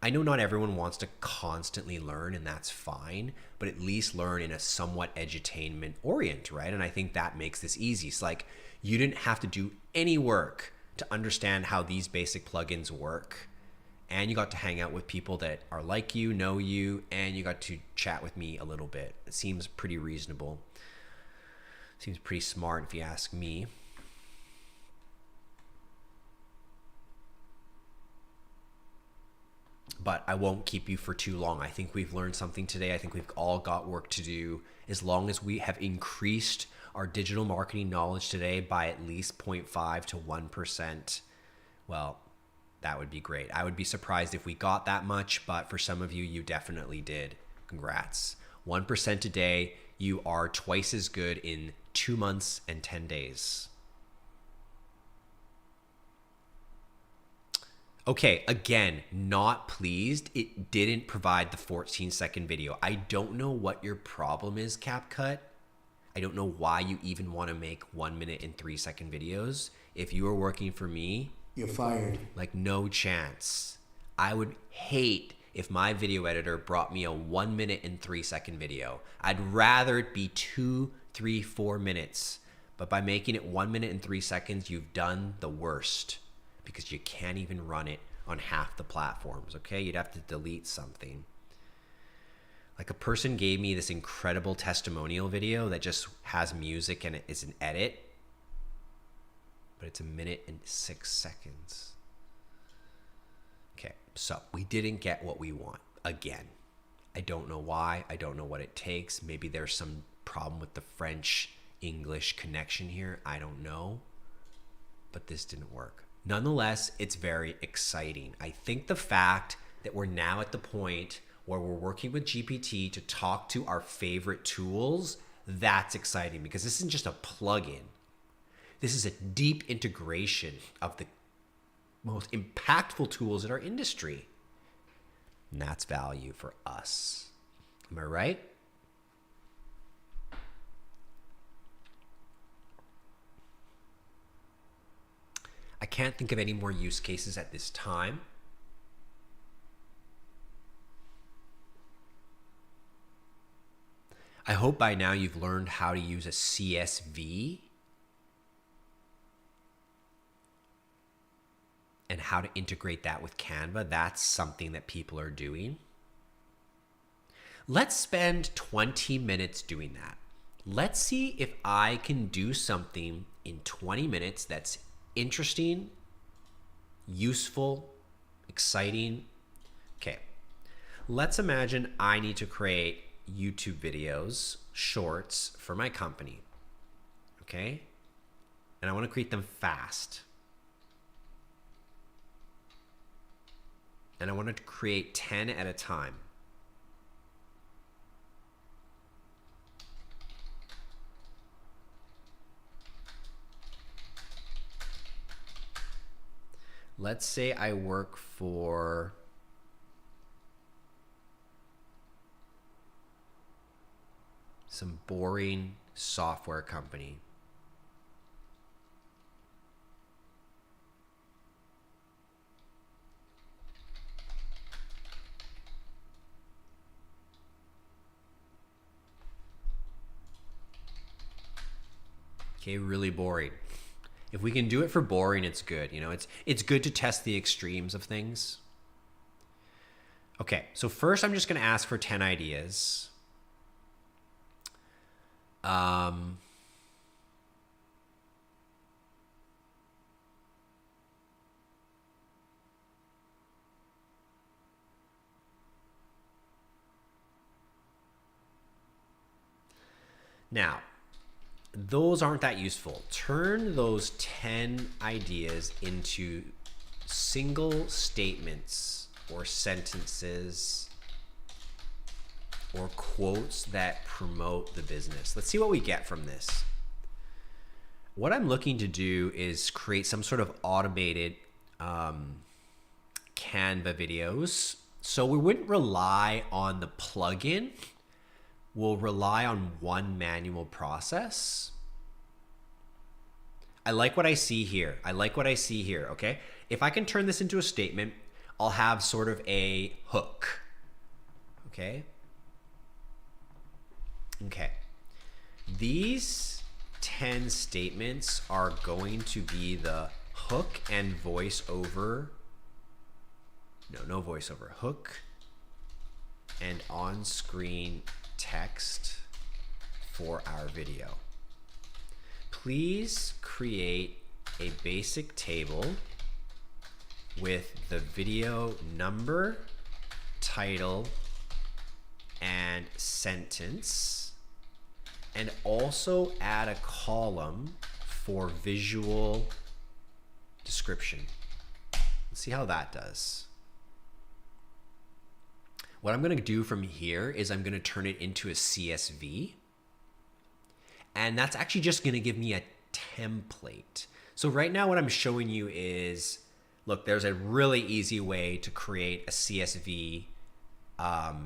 I know not everyone wants to constantly learn, and that's fine, but at least learn in a somewhat edutainment orient, right? And I think that makes this easy. It's like you didn't have to do any work to understand how these basic plugins work. And you got to hang out with people that are like you, know you, and you got to chat with me a little bit. It seems pretty reasonable. Seems pretty smart if you ask me. But I won't keep you for too long. I think we've learned something today. I think we've all got work to do. As long as we have increased our digital marketing knowledge today by at least 0.5 to 1%, well, that would be great. I would be surprised if we got that much, but for some of you, you definitely did. Congrats. 1% a day, you are twice as good in 2 months and 10 days. Okay, again, not pleased. It didn't provide the 14-second video. I don't know what your problem is, CapCut. I don't know why you even want to make 1 minute and 3 second videos. If you were working for me, You're fired. like no chance. I would hate if my video editor brought me a 1 minute and 3 second video. I'd rather it be 2, 3, 4 minutes. But by making it 1 minute and 3 seconds, you've done the worst, because you can't even run it on half the platforms, okay? You'd have to delete something. Like a person gave me this incredible testimonial video that just has music and it is an edit, but it's 1:06. Okay, so we didn't get what we want again. I don't know why. I don't know what it takes. Maybe there's some problem with the French-English connection here. I don't know, but this didn't work. Nonetheless, it's very exciting. I think the fact that we're now at the point where we're working with GPT to talk to our favorite tools, that's exciting because this isn't just a plugin. This is a deep integration of the most impactful tools in our industry. And that's value for us. Am I right? I can't think of any more use cases at this time. I hope by now you've learned how to use a CSV and how to integrate that with Canva. That's something that people are doing. Let's spend 20 minutes doing that. Let's see if I can do something in 20 minutes that's interesting, useful, exciting. Okay, let's imagine I need to create YouTube videos, shorts for my company. Okay, and I want to create them fast. And I want to create 10 at a time. Let's say I work for some boring software company. Okay, really boring. If we can do it for boring, it's good. You know, it's good to test the extremes of things. Okay, so first I'm just going to ask for 10 ideas. Now, those aren't that useful. Turn those 10 ideas into single statements or sentences or quotes that promote the business. Let's see what we get from this. What I'm looking to do is create some sort of automated Canva videos. So we wouldn't rely on the plugin. We'll rely on one manual process. I like what I see here. Okay? If I can turn this into a statement, I'll have sort of a hook. Okay? Okay. These 10 statements are going to be the hook and voiceover. No voiceover. Hook and on-screen text for our video. Please create a basic table with the video number, title, and sentence, and also add a column for visual description. Let's see how that does. What I'm going to do from here is I'm going to turn it into a CSV. And that's actually just going to give me a template. So right now what I'm showing you is, look, there's a really easy way to create a CSV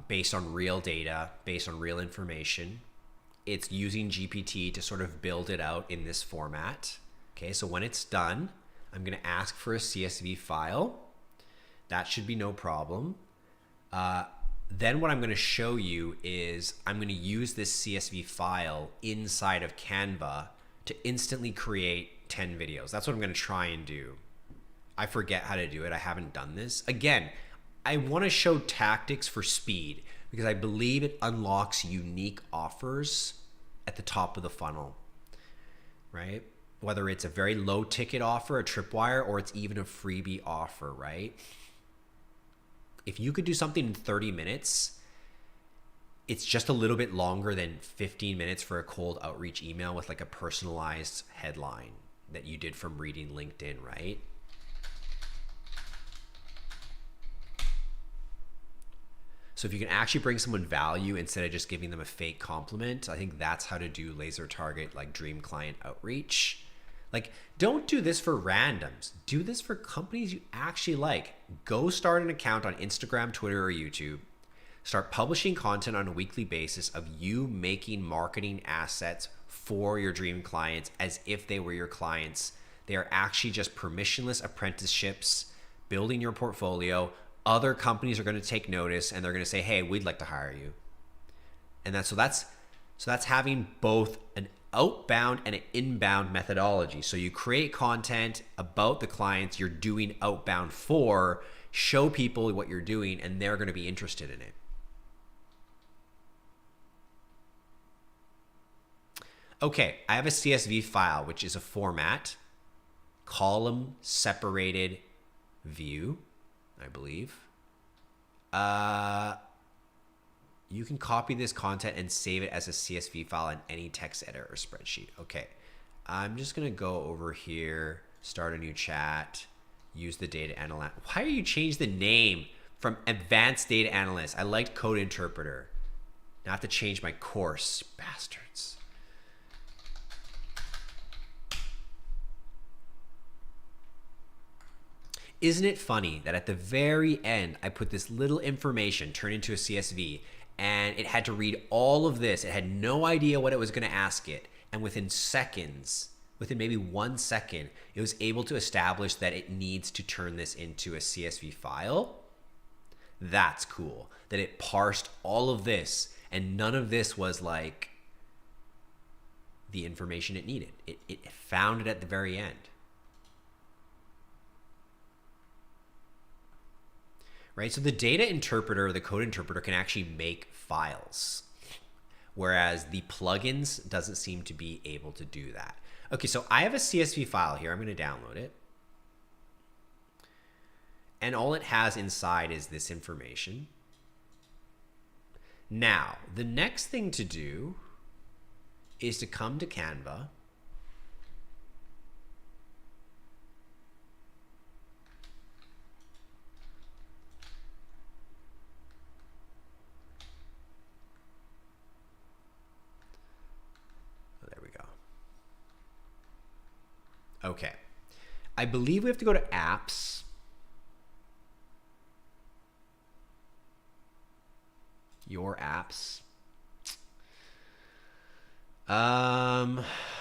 based on real data, based on real information. It's using GPT to sort of build it out in this format. Okay, so when it's done, I'm going to ask for a CSV file. That should be no problem. Then what I'm going to show you is I'm going to use this CSV file inside of Canva to instantly create 10 videos. That's what I'm going to try and do. I forget how to do it. I haven't done this. Again, I want to show tactics for speed because I believe it unlocks unique offers at the top of the funnel, right? whether it's a very low ticket offer, a tripwire, or it's even a freebie offer, right? If you could do something in 30 minutes, it's just a little bit longer than 15 minutes for a cold outreach email with like a personalized headline that you did from reading LinkedIn, right? So if you can actually bring someone value instead of just giving them a fake compliment, I think that's how to do laser target, like dream client outreach. Like, don't do this for randoms. Do this for companies you actually like. Go start an account on Instagram, Twitter, or YouTube. Start publishing content on a weekly basis of you making marketing assets for your dream clients as if they were your clients. They are actually just permissionless apprenticeships, building your portfolio. Other companies are going to take notice and they're going to say, hey, we'd like to hire you. And that's having both an outbound and an inbound methodology. So you create content about the clients you're doing outbound for, show people what you're doing, and they're going to be interested in it. Okay, I have a CSV file, which is a format, column separated view, I believe. You can copy this content and save it as a CSV file in any text editor or spreadsheet. Okay, I'm just gonna go over here, start a new chat, use the data analyst. Why are you change the name from advanced data analyst? I liked code interpreter. Now I have to change my course, bastards. Isn't it funny that at the very end, I put this little information turned into a CSV and it had to read all of this. It had no idea what it was going to ask it. And within seconds, within maybe 1 second, it was able to establish that it needs to turn this into a CSV file. That's cool. That it parsed all of this and none of this was like the information it needed. It found it at the very end. Right? So the data interpreter, the code interpreter can actually make files, whereas the plugins doesn't seem to be able to do that. Okay, so I have a CSV file here. I'm going to download it. And all it has inside is this information. Now, the next thing to do is to come to Canva. Okay, I believe we have to go to apps. Your apps.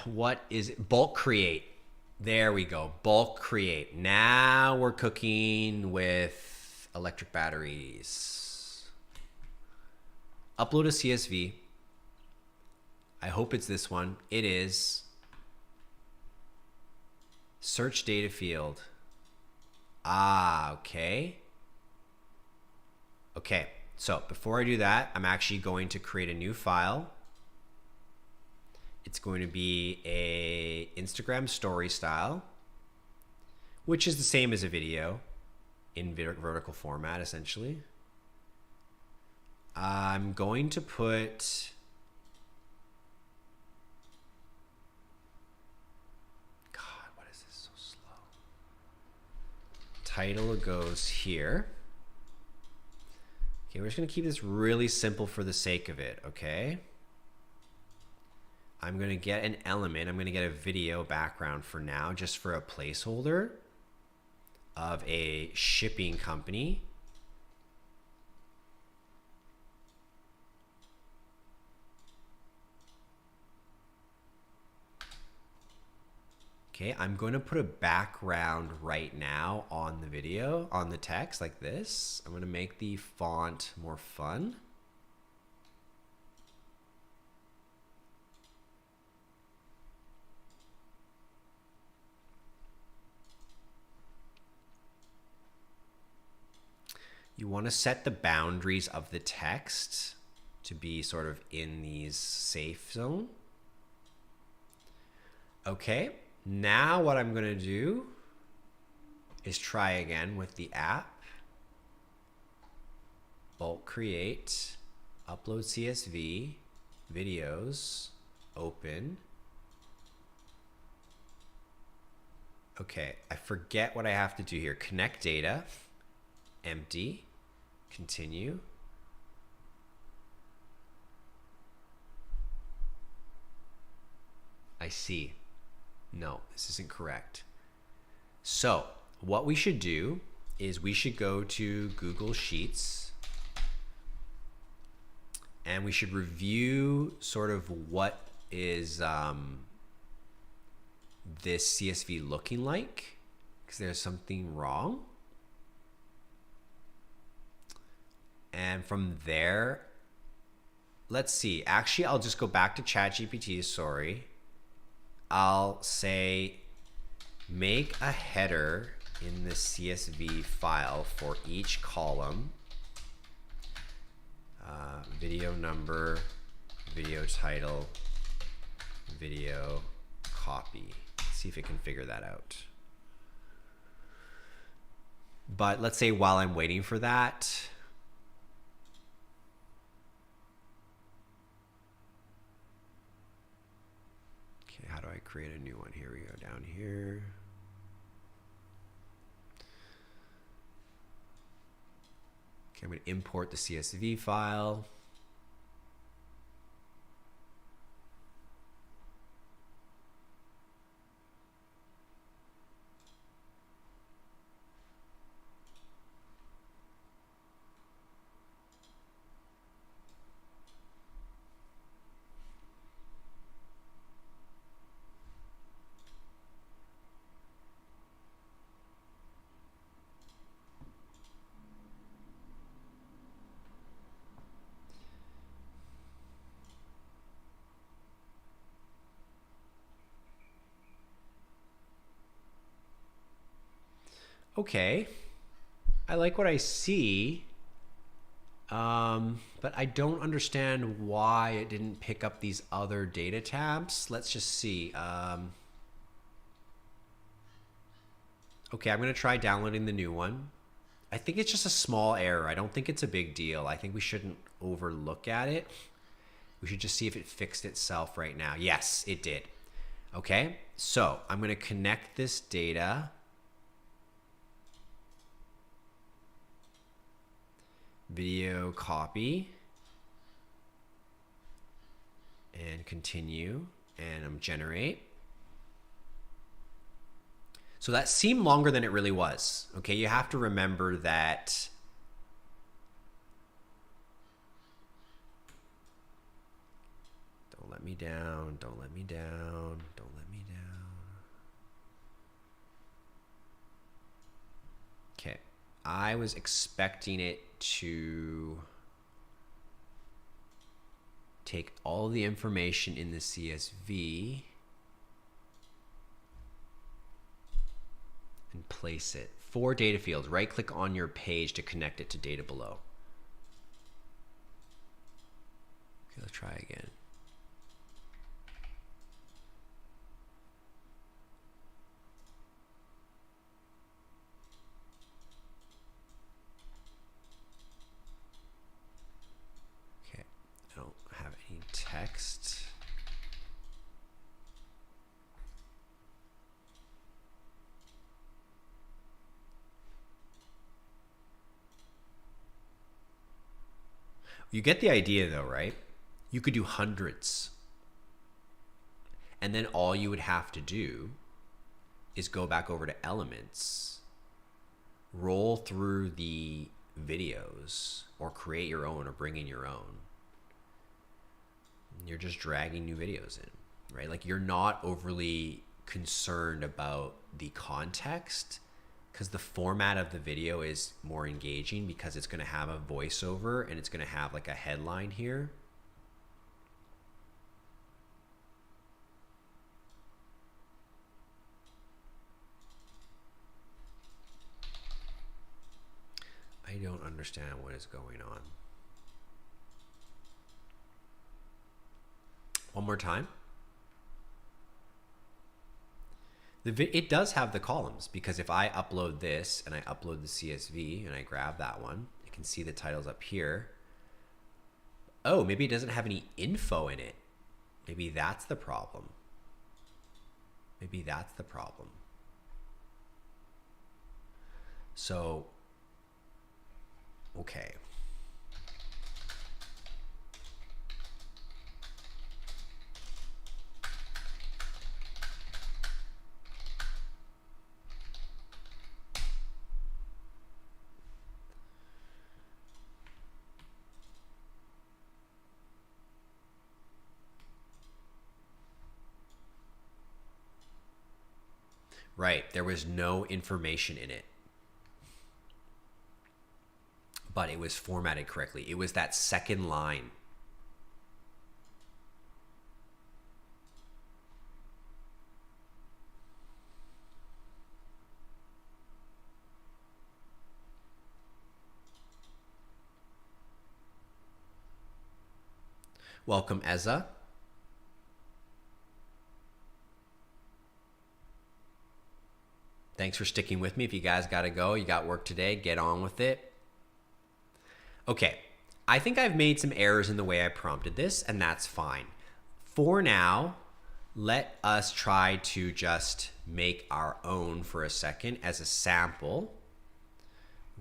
What is it? Bulk create. There we go. Bulk create. Now we're cooking with electric batteries. Upload a CSV. I hope it's this one. It is. Search data field. Okay. Okay, so before I do that, I'm actually going to create a new file. It's going to be a Instagram story style, which is the same as a video in vertical format, essentially. I'm going to put title goes here. Okay, we're just gonna keep this really simple for the sake of it, okay? I'm gonna get an element, I'm gonna get a video background for now, just for a placeholder of a shipping company. Okay, I'm going to put a background right now on the video, on the text like this. I'm going to make the font more fun. You want to set the boundaries of the text to be sort of in these safe zone. Okay. Now what I'm gonna do is try again with the app. Bulk create, upload CSV, videos, open. Okay, I forget what I have to do here. Connect data, empty, continue. I see. No, this isn't correct. So what we should do is we should go to Google Sheets and we should review sort of what is this CSV looking like, because there's something wrong. And from there, let's see. Actually, I'll just go back to ChatGPT, sorry. I'll say, make a header in the CSV file for each column. Video number, video title, video copy. Let's see if it can figure that out. But let's say while I'm waiting for that, okay, how do I create a new one? Here we go, down here. Okay, I'm going to import the CSV file. Okay, I like what I see, but I don't understand why it didn't pick up these other data tabs. Let's just see. Okay, I'm going to try downloading the new one. I think it's just a small error. I don't think it's a big deal. I think we shouldn't overlook at it. We should just see if it fixed itself right now. Yes, it did. Okay, so I'm going to connect this data. Video copy and continue, and generate. So that seemed longer than it really was. Okay, you have to remember that don't let me down, don't let me down, don't let me down. Okay, I was expecting it to take all the information in the CSV and place it. 4 data fields. Right click on your page to connect it to data below. Okay, let's try again. Text. You get the idea though, right? You could do hundreds. And then all you would have to do is go back over to elements, roll through the videos, or create your own or bring in your own. You're just dragging new videos in, right? Like you're not overly concerned about the context because the format of the video is more engaging because it's going to have a voiceover and it's going to have like a headline here. I don't understand what is going on. One more time. It does have the columns, because if I upload this and I upload the CSV and I grab that one, you can see the titles up here. Oh, maybe it doesn't have any info in it. Maybe that's the problem. Maybe that's the problem. So, okay. Right, there was no information in it, but it was formatted correctly. It was that second line. Welcome, Ezza. Thanks for sticking with me. If you guys got to go, you got work today, get on with it. Okay, I think I've made some errors in the way I prompted this, and that's fine. For now, let us try to just make our own for a second as a sample.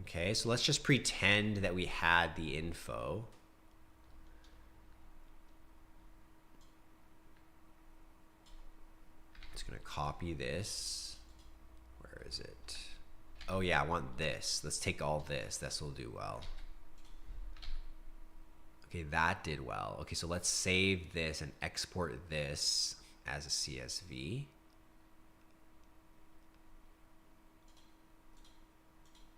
Okay, so let's just pretend that we had the info. Just gonna copy this. Where is it? Oh yeah, I want this. Let's take all this. This will do well. Okay, that did well. Okay, so let's save this and export this as a CSV.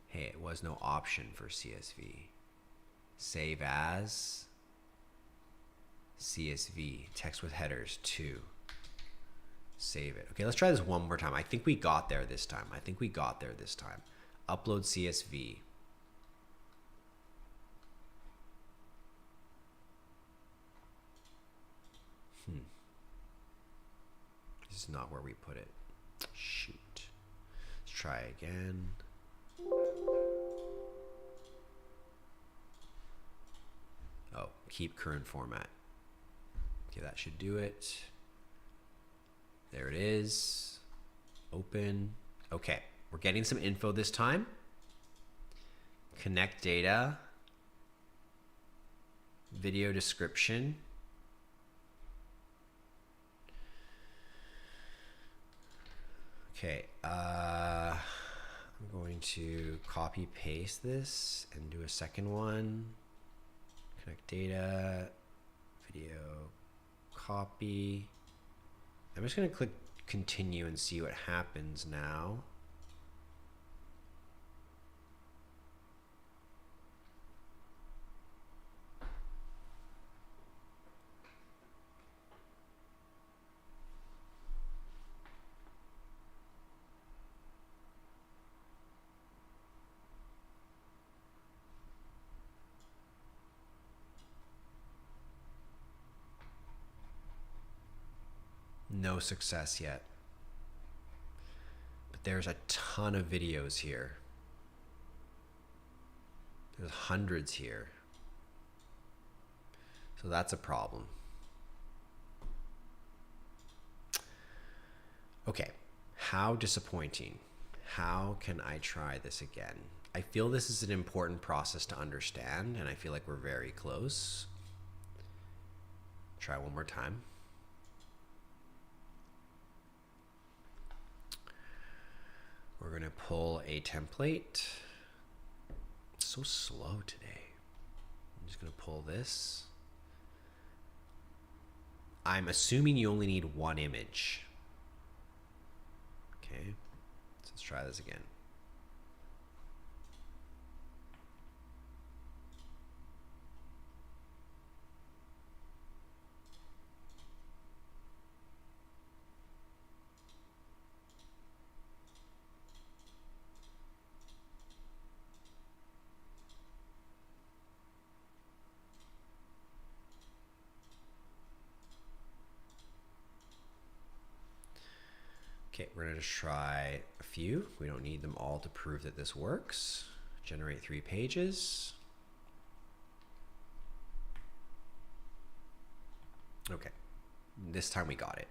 Hey, it was no option for CSV. Save as CSV, text with headers 2. Save it. Okay, let's try this one more time. I think we got there this time. Upload CSV. This is not where we put it. Shoot. Let's try again. Oh, keep current format. Okay, that should do it. There it is. Open. Okay, we're getting some info this time. Connect data. Video description. Okay, I'm going to copy paste this and do a second one. Connect data, video, copy. I'm just going to click continue and see what happens now. No success yet. But there's a ton of videos here. There's hundreds here. So that's a problem. Okay, how disappointing. How can I try this again? I feel this is an important process to understand, and I feel like we're very close. Try one more time. We're going to pull a template. It's so slow today. I'm just going to pull this. I'm assuming you only need one image. Okay, so let's try this again. Okay, we're gonna just try a few. We don't need them all to prove that this works. Generate 3 pages. Okay, this time we got it.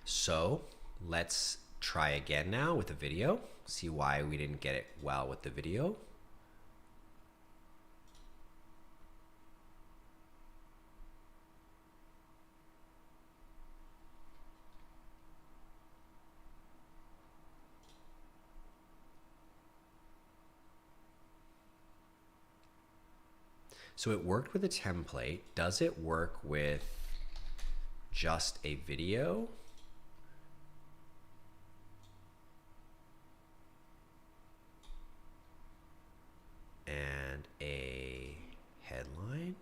So let's try again now with a video. See why we didn't get it well with the video. So it worked with a template. Does it work with just a video? And a headline?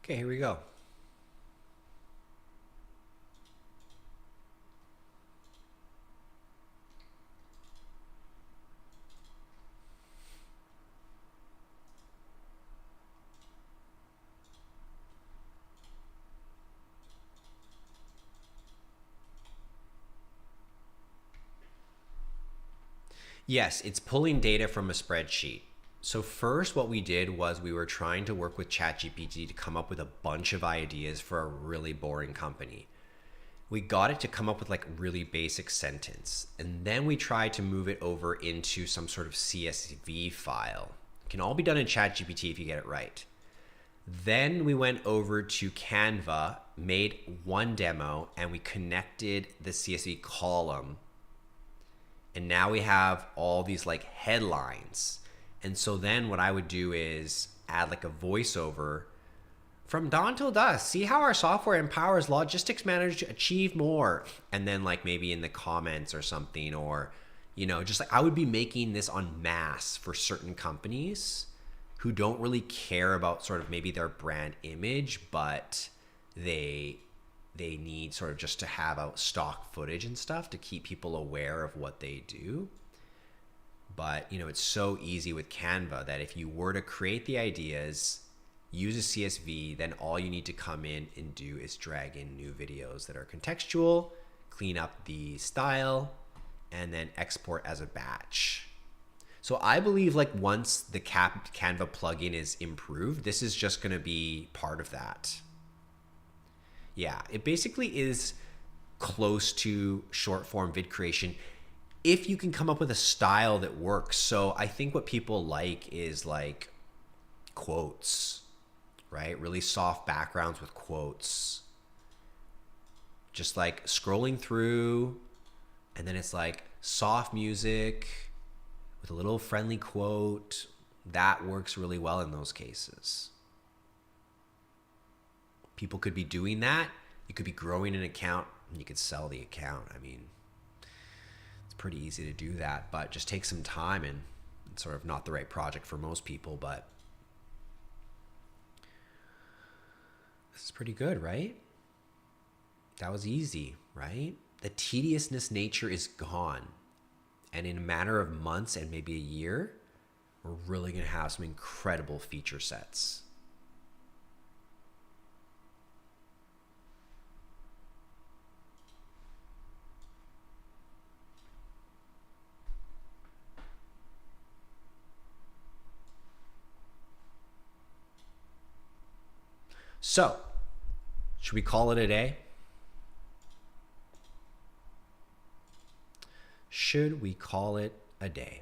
Okay, here we go. Yes, it's pulling data from a spreadsheet. So first what we did was we were trying to work with ChatGPT to come up with a bunch of ideas for a really boring company. We got it to come up with like really basic sentence. And then we tried to move it over into some sort of CSV file. It can all be done in ChatGPT if you get it right. Then we went over to Canva, made one demo, and we connected the CSV column. And now we have all these like headlines. And so then what I would do is add like a voiceover from dawn till dusk. See how our software empowers logistics managers to achieve more. And then like maybe in the comments or something, or, you know, just like I would be making this en masse for certain companies who don't really care about sort of maybe their brand image, but they need sort of just to have out stock footage and stuff to keep people aware of what they do. But, you know, it's so easy with Canva that if you were to create the ideas, use a CSV, then all you need to come in and do is drag in new videos that are contextual, clean up the style, and then export as a batch. So I believe like once the Canva plugin is improved, this is just going to be part of that. Yeah, it basically is close to short form vid creation if you can come up with a style that works. So I think what people like is like quotes, right? Really soft backgrounds with quotes. Just like scrolling through, and then it's like soft music with a little friendly quote. That works really well in those cases. People could be doing that. You could be growing an account and you could sell the account. I mean, it's pretty easy to do that, but just take some time, and it's sort of not the right project for most people, but this is pretty good, right? That was easy, right? The tediousness nature is gone. And in a matter of months and maybe a year, we're really going to have some incredible feature sets. So, should we call it a day? Should we call it a day?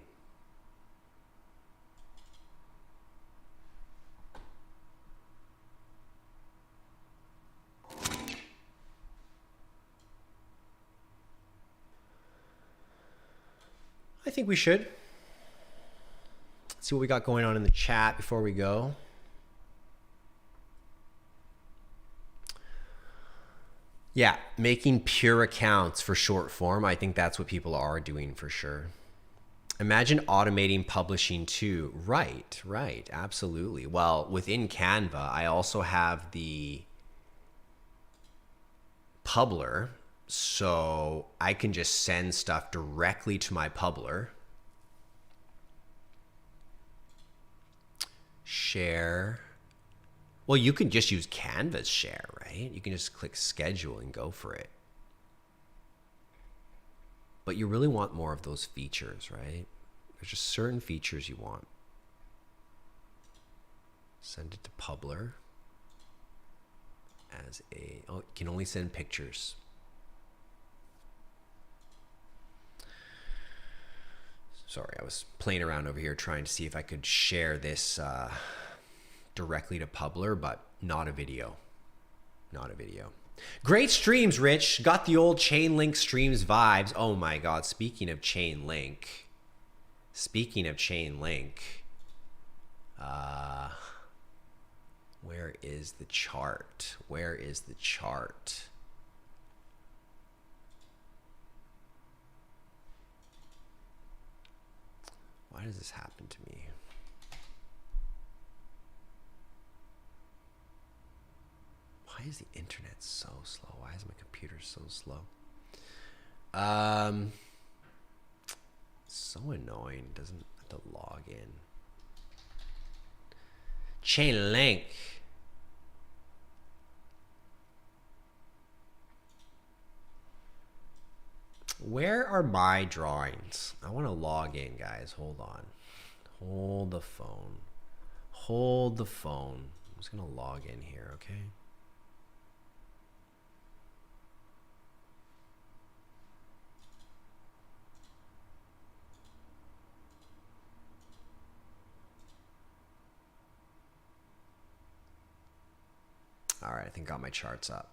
I think we should. Let's see what we got going on in the chat before we go. Yeah, making pure accounts for short form. I think that's what people are doing for sure. Imagine automating publishing too. Right, absolutely. Well, within Canva, I also have the Publer, so I can just send stuff directly to my Publer. share. Well, you can just use Canva's share, right? You can just click schedule and go for it. But you really want more of those features, right? There's just certain features you want. Send it to Publer as a, oh, you can only send pictures. Sorry, I was playing around over here trying to see if I could share this directly to Publer, but not a video. Not a video. Great streams, Rich. Got the old chain link streams vibes. Oh my God. Speaking of chain link. Where is the chart? Where is the chart? Why does this happen to me? Why is the internet so slow? Why is my computer so slow? So annoying. Doesn't have to log in. Chain link. Where are my drawings? I want to log in, guys. Hold on. Hold the phone. Hold the phone. I'm just going to log in here, okay? All right, I think I got my charts up.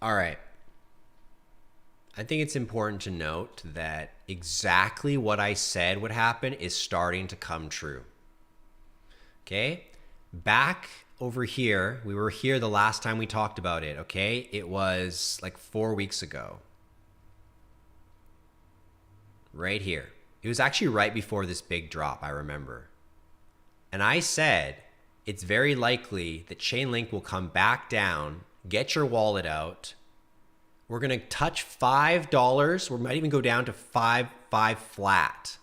All right. I think it's important to note that exactly what I said would happen is starting to come true. Okay? Back over here, we were here the last time we talked about it, okay? It was like 4 weeks ago. Right here. It was actually right before this big drop, I remember. And I said, it's very likely that Chainlink will come back down. Get your wallet out. We're going to touch $5. We might even go down to five flat.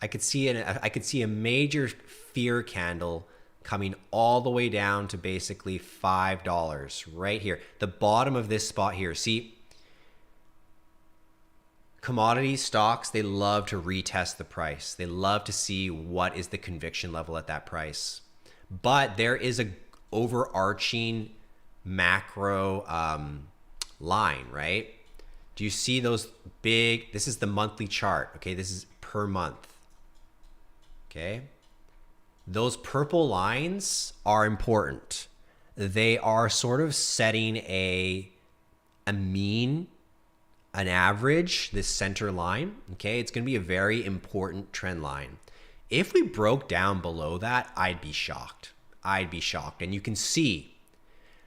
I could see a major fear candle coming all the way down to basically $5 right here. The bottom of this spot here. See, commodity stocks, they love to retest the price. They love to see what is the conviction level at that price. But there is a overarching macro line, right? Do you see those big, this is the monthly chart, okay? This is per month, okay? Those purple lines are important. They are sort of setting a mean, an average, this center line, okay? It's gonna be a very important trend line. If we broke down below that, I'd be shocked. I'd be shocked. And you can see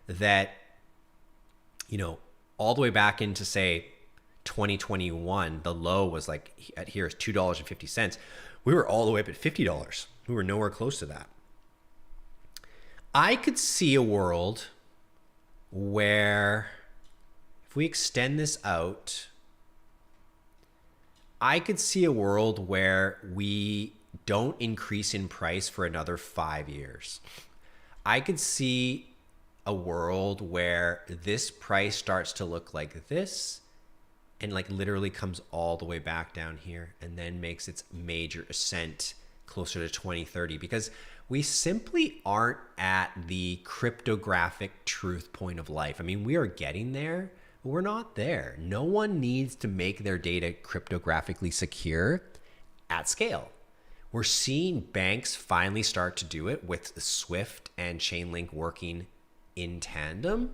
that, you know, all the way back into, say, 2021, the low was like, at here is $2.50. We were all the way up at $50. We were nowhere close to that. I could see a world where if we extend this out, I could see a world where we don't increase in price for another 5 years. I could see a world where this price starts to look like this and like literally comes all the way back down here and then makes its major ascent closer to 2030, because we simply aren't at the cryptographic truth point of life. I mean, we are getting there, but we're not there. No one needs to make their data cryptographically secure at scale. We're seeing banks finally start to do it with Swift and Chainlink working in tandem.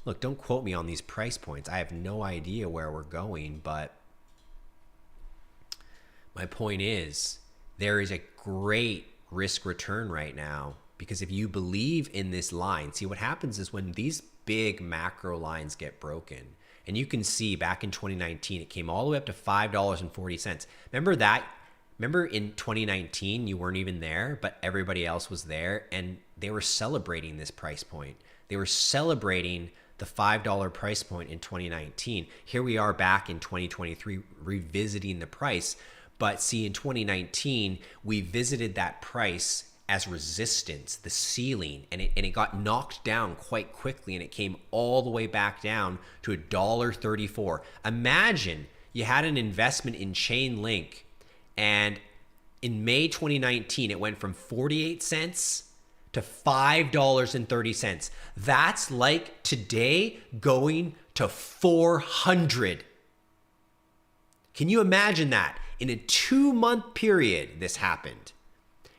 Look, don't quote me on these price points. I have no idea where we're going, but my point is there is a great risk return right now, because if you believe in this line, see what happens is when these big macro lines get broken, and you can see back in 2019, it came all the way up to $5.40. Remember that? Remember in 2019, you weren't even there, but everybody else was there and they were celebrating this price point. They were celebrating the $5 price point in 2019. Here we are back in 2023 revisiting the price. But see, in 2019, we visited that price as resistance, the ceiling, and it got knocked down quite quickly, and it came all the way back down to $1.34. Imagine you had an investment in Chainlink, and in May 2019, it went from 48 cents to $5.30. That's like today going to 400. Can you imagine that? In a 2-month period, this happened.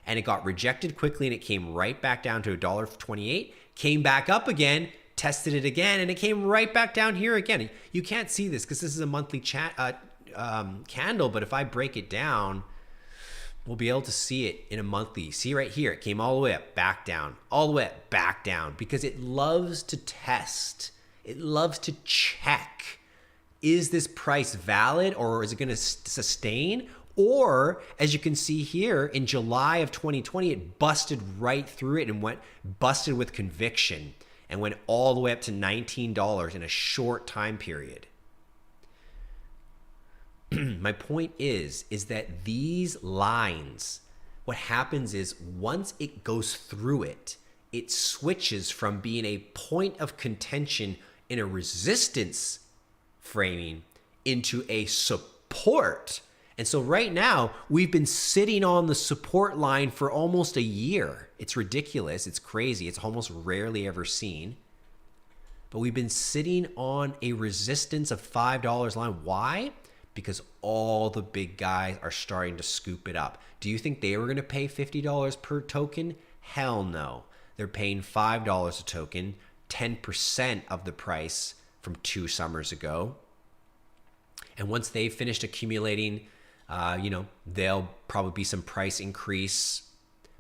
And it got rejected quickly, and it came right back down to $1.28, came back up again, tested it again, and it came right back down here again. You can't see this because this is a monthly candle, but if I break it down, we'll be able to see it in a monthly. See right here, it came all the way up, back down, all the way up, back down, because it loves to test. It loves to check. Is this price valid, or is it going to sustain? Or, as you can see here, in July of 2020, it busted right through it and busted with conviction and went all the way up to $19 in a short time period. My point is that these lines, what happens is once it goes through it, it switches from being a point of contention in a resistance framing into a support. And so right now, we've been sitting on the support line for almost a year. It's ridiculous. It's crazy. It's almost rarely ever seen. But we've been sitting on a resistance of $5 line. Why? Because all the big guys are starting to scoop it up. Do you think they were going to pay $50 per token? Hell no. They're paying $5 a token, 10% of the price from 2 summers ago. And once they've finished accumulating, there'll probably be some price increase.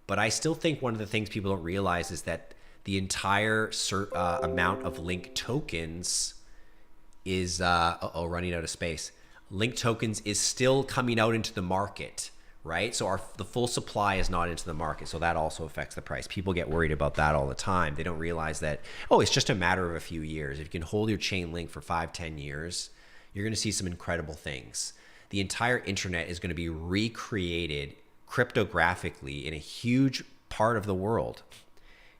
But I still think one of the things people don't realize is that the entire amount of Link tokens is running out of space. Link tokens is still coming out into the market, right? So the full supply is not into the market. So that also affects the price. People get worried about that all the time. They don't realize that, it's just a matter of a few years. If you can hold your chain link for 5-10 years, you're going to see some incredible things. The entire internet is going to be recreated cryptographically in a huge part of the world.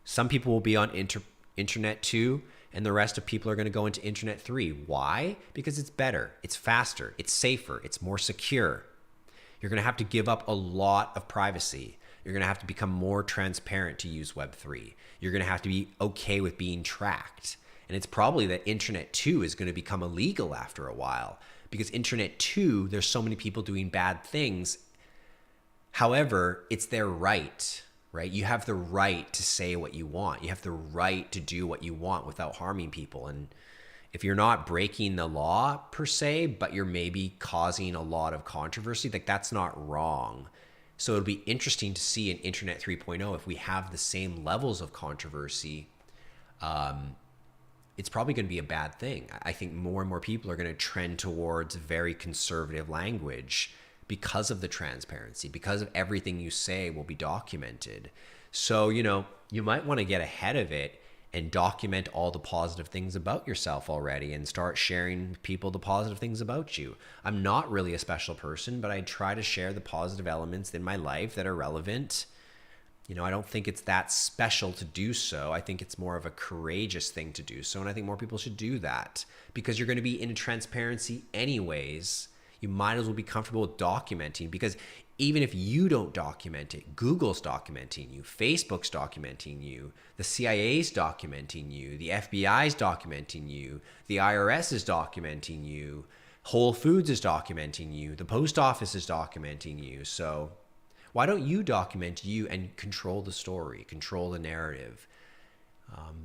Some people will be on Internet 2, and the rest of people are going to go into Internet 3. Why? Because it's better, it's faster, it's safer, it's more secure. You're going to have to give up a lot of privacy. You're going to have to become more transparent to use Web3. You're going to have to be okay with being tracked. And it's probably that Internet 2 is going to become illegal after a while, because Internet 2, there's so many people doing bad things. However, it's their right? You have the right to say what you want. You have the right to do what you want without harming people. And if you're not breaking the law per se, but you're maybe causing a lot of controversy, that's not wrong. So it'll be interesting to see in Internet 3.0 if we have the same levels of controversy. It's probably going to be a bad thing. I think more and more people are going to trend towards very conservative language because of the transparency, because of everything you say will be documented. So, you might want to get ahead of it and document all the positive things about yourself already and start sharing with people the positive things about you. I'm not really a special person, but I try to share the positive elements in my life that are relevant. I don't think it's that special to do so. I think it's more of a courageous thing to do so. And I think more people should do that because you're going to be in transparency anyways. You might as well be comfortable with documenting, because even if you don't document it, Google's documenting you, Facebook's documenting you, the CIA's documenting you, the FBI's documenting you, the IRS is documenting you, Whole Foods is documenting you, the post office is documenting you. So why don't you document you and control the story, control the narrative?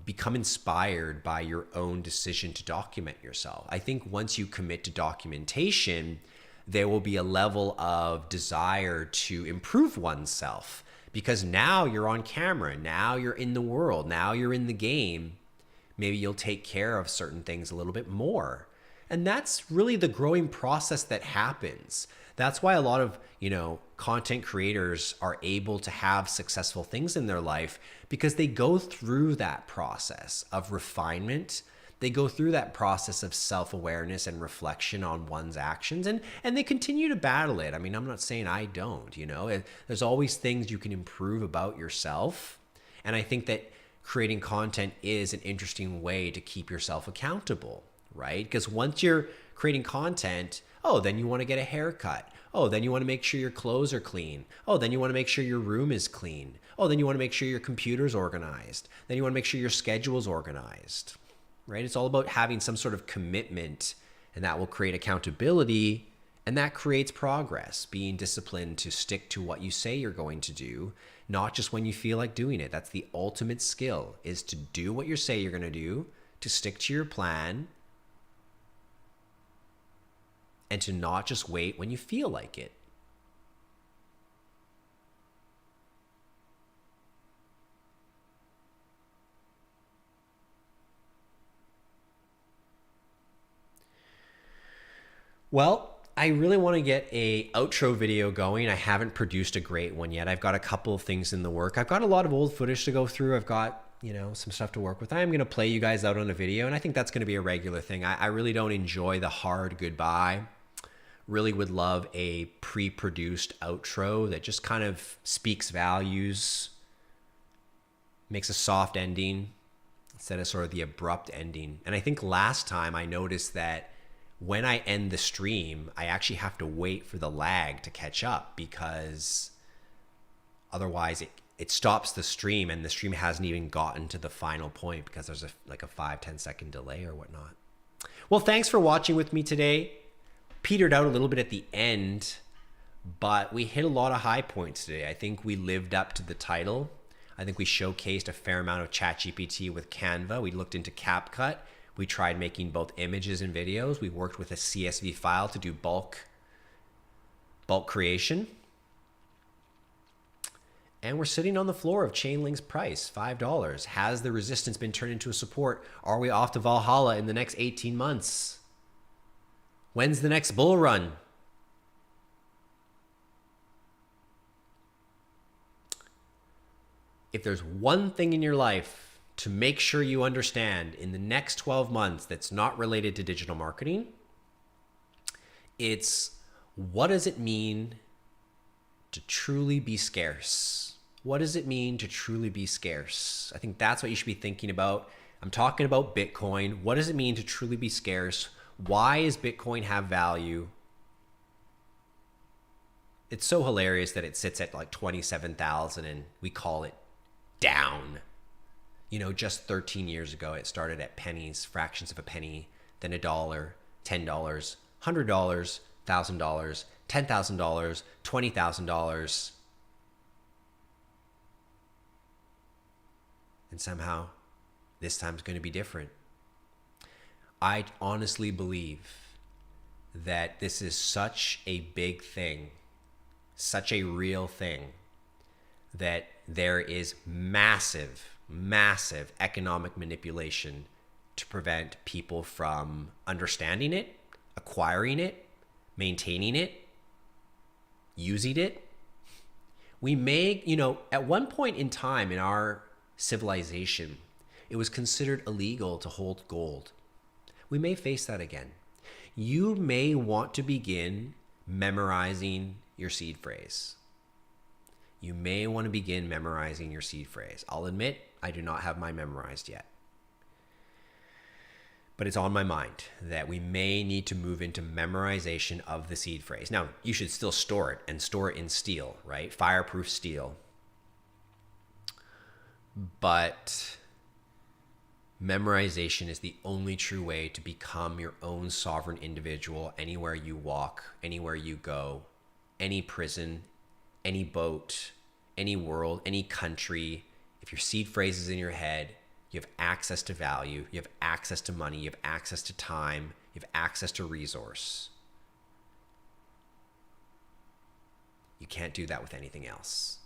Become inspired by your own decision to document yourself. I think once you commit to documentation, there will be a level of desire to improve oneself, because now you're on camera, now you're in the world, now you're in the game. Maybe you'll take care of certain things a little bit more. And that's really the growing process that happens. That's why a lot of, content creators are able to have successful things in their life because they go through that process of refinement. They go through that process of self-awareness and reflection on one's actions, and they continue to battle it. I mean, I'm not saying I don't, there's always things you can improve about yourself. And I think that creating content is an interesting way to keep yourself accountable, right? Because once you're creating content, then you want to get a haircut. Then you want to make sure your clothes are clean. Then you want to make sure your room is clean. Then you want to make sure your computer's organized. Then you want to make sure your schedule's organized, right? It's all about having some sort of commitment, and that will create accountability, and that creates progress, being disciplined to stick to what you say you're going to do, not just when you feel like doing it. That's the ultimate skill, is to do what you say you're going to do, to stick to your plan, and to not just wait when you feel like it. Well, I really want to get a outro video going. I haven't produced a great one yet. I've got a couple of things in the work. I've got a lot of old footage to go through. I've got, some stuff to work with. I'm going to play you guys out on a video, and I think that's going to be a regular thing. I really don't enjoy the hard goodbye. Really would love a pre-produced outro that just kind of speaks values, makes a soft ending instead of sort of the abrupt ending. And I think last time I noticed that when I end the stream, I actually have to wait for the lag to catch up, because otherwise it stops the stream and the stream hasn't even gotten to the final point because there's a 5-10 second delay or whatnot. Well, thanks for watching with me today. Petered out a little bit at the end, but we hit a lot of high points today. I think we lived up to the title. I think we showcased a fair amount of ChatGPT with Canva. We looked into CapCut. We tried making both images and videos. We worked with a CSV file to do bulk creation. And we're sitting on the floor of Chainlink's price, $5. Has the resistance been turned into a support? Are we off to Valhalla in the next 18 months? When's the next bull run? If there's one thing in your life to make sure you understand in the next 12 months that's not related to digital marketing, it's what does it mean to truly be scarce? What does it mean to truly be scarce? I think that's what you should be thinking about. I'm talking about Bitcoin. What does it mean to truly be scarce? Why does Bitcoin have value? It's so hilarious that it sits at like 27,000 and we call it down. Just 13 years ago, it started at pennies, fractions of a penny, then $1, $10, $100, $1,000, $10,000, $20,000. And somehow, this time's going to be different. I honestly believe that this is such a big thing, such a real thing, that there is massive economic manipulation to prevent people from understanding it, acquiring it, maintaining it, using it. We may, at one point in time in our civilization, it was considered illegal to hold gold. We may face that again. You may want to begin memorizing your seed phrase. You may want to begin memorizing your seed phrase. I'll admit, I do not have mine memorized yet. But it's on my mind that we may need to move into memorization of the seed phrase. Now, you should still store it, and store it in steel, right? Fireproof steel. But memorization is the only true way to become your own sovereign individual anywhere you walk, anywhere you go, any prison, any boat, any world, any country. If your seed phrase is in your head, you have access to value, you have access to money, you have access to time, you have access to resource. You can't do that with anything else.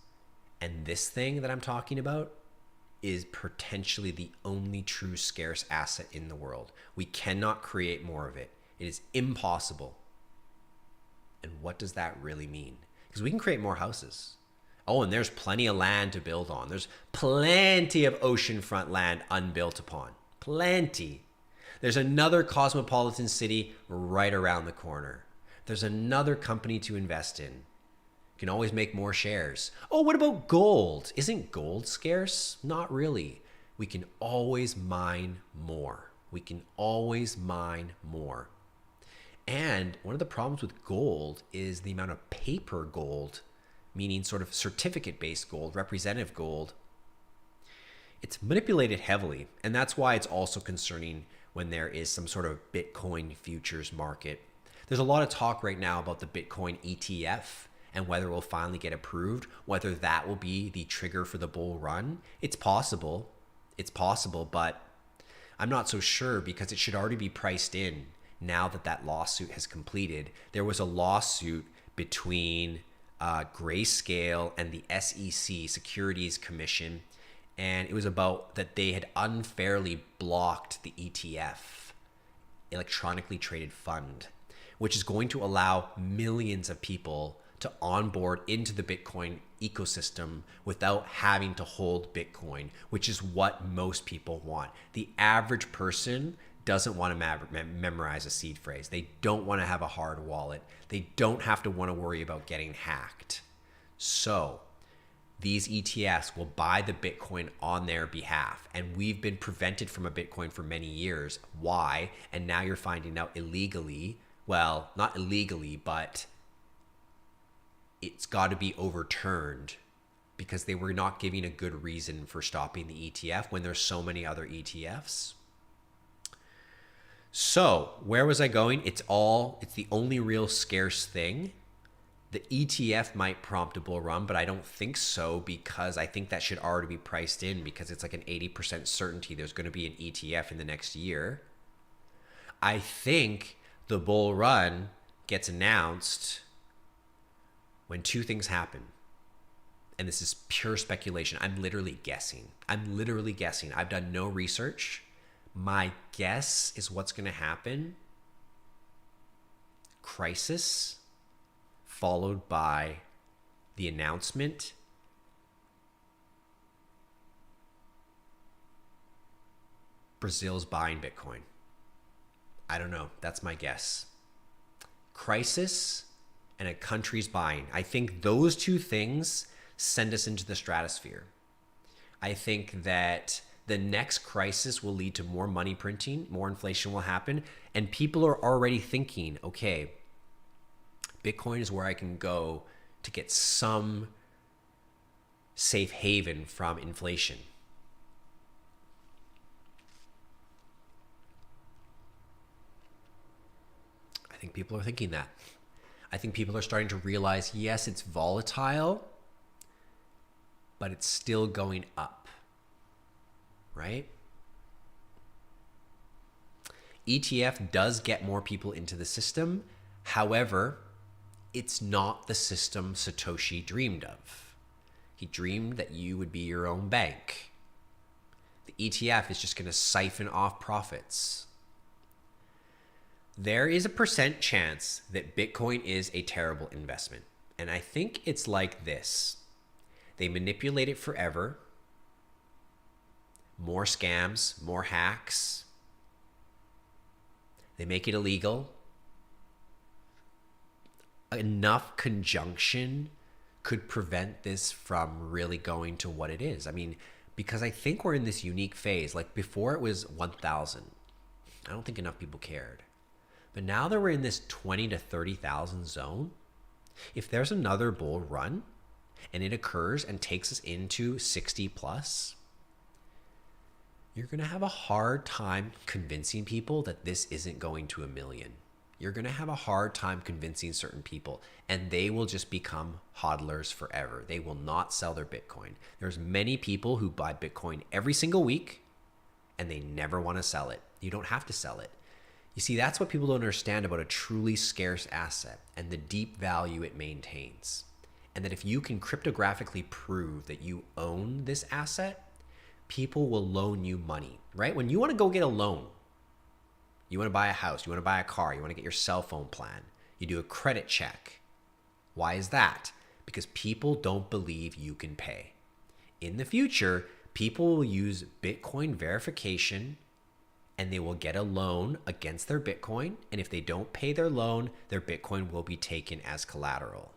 And this thing that I'm talking about is potentially the only true scarce asset in the world. We cannot create more of it. It is impossible. And what does that really mean? because we can create more houses. Oh, and there's plenty of land to build on. There's plenty of oceanfront land unbuilt upon. Plenty. There's another cosmopolitan city right around the corner. There's another company to invest in. You can always make more shares. Oh, what about gold? Isn't gold scarce? Not really. We can always mine more. We can always mine more. And one of the problems with gold is the amount of paper gold, meaning sort of certificate-based gold, representative gold. It's manipulated heavily, and that's why it's also concerning when there is some sort of Bitcoin futures market. There's a lot of talk right now about the Bitcoin ETF and whether it will finally get approved, whether that will be the trigger for the bull run. It's possible, but I'm not so sure because it should already be priced in now that that lawsuit has completed. There was a lawsuit between Grayscale and the SEC, Securities Commission, and it was about that they had unfairly blocked the ETF, electronically traded fund, which is going to allow millions of people to onboard into the Bitcoin ecosystem without having to hold Bitcoin, which is what most people want. The average person doesn't want to memorize a seed phrase. They don't want to have a hard wallet. They don't have to want to worry about getting hacked. So these ETFs will buy the Bitcoin on their behalf. And we've been prevented from a Bitcoin for many years. Why? And now you're finding out illegally. Well, not illegally, but it's got to be overturned because they were not giving a good reason for stopping the ETF when there's so many other ETFs. So where was I going? It's the only real scarce thing. The ETF might prompt a bull run, but I don't think so because I think that should already be priced in because it's like an 80% certainty there's going to be an ETF in the next year. I think the bull run gets announced when two things happen. And this is pure speculation. I'm literally guessing. I've done no research. My guess is what's going to happen. Crisis, followed by the announcement. Brazil's buying Bitcoin. I don't know. That's my guess. Crisis and a country's buying. I think those two things send us into the stratosphere. I think that the next crisis will lead to more money printing, more inflation will happen, and people are already thinking, okay, Bitcoin is where I can go to get some safe haven from inflation. I think people are thinking that. I think people are starting to realize, yes, it's volatile, but it's still going up, right? ETF does get more people into the system. However, it's not the system Satoshi dreamed of. He dreamed that you would be your own bank. The ETF is just going to siphon off profits. There is a % chance that Bitcoin is a terrible investment. And I think it's like this. They manipulate it forever. More scams, more hacks. They make it illegal. Enough conjunction could prevent this from really going to what it is. I mean, because I think we're in this unique phase. Like before it was 1,000. I don't think enough people cared. But now that we're in this 20 to 30,000 zone, if there's another bull run and it occurs and takes us into 60 plus, you're going to have a hard time convincing people that this isn't going to 1 million. You're going to have a hard time convincing certain people, and they will just become hodlers forever. They will not sell their Bitcoin. There's many people who buy Bitcoin every single week, and they never want to sell it. You don't have to sell it. You see, that's what people don't understand about a truly scarce asset and the deep value it maintains. And that if you can cryptographically prove that you own this asset, people will loan you money, right? When you want to go get a loan, you want to buy a house, you want to buy a car, you want to get your cell phone plan, you do a credit check. Why is that? because people don't believe you can pay. In the future, people will use Bitcoin verification and they will get a loan against their Bitcoin. And if they don't pay their loan, their Bitcoin will be taken as collateral.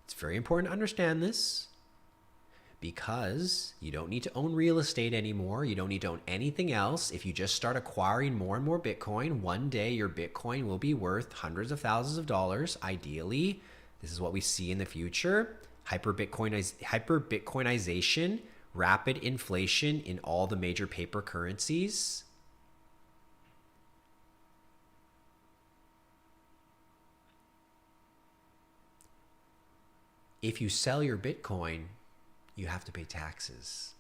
It's very important to understand this because you don't need to own real estate anymore. You don't need to own anything else. If you just start acquiring more and more Bitcoin, one day your Bitcoin will be worth hundreds of thousands of dollars. Ideally, this is what we see in the future. Hyper-Bitcoinization, rapid inflation in all the major paper currencies. If you sell your Bitcoin, you have to pay taxes.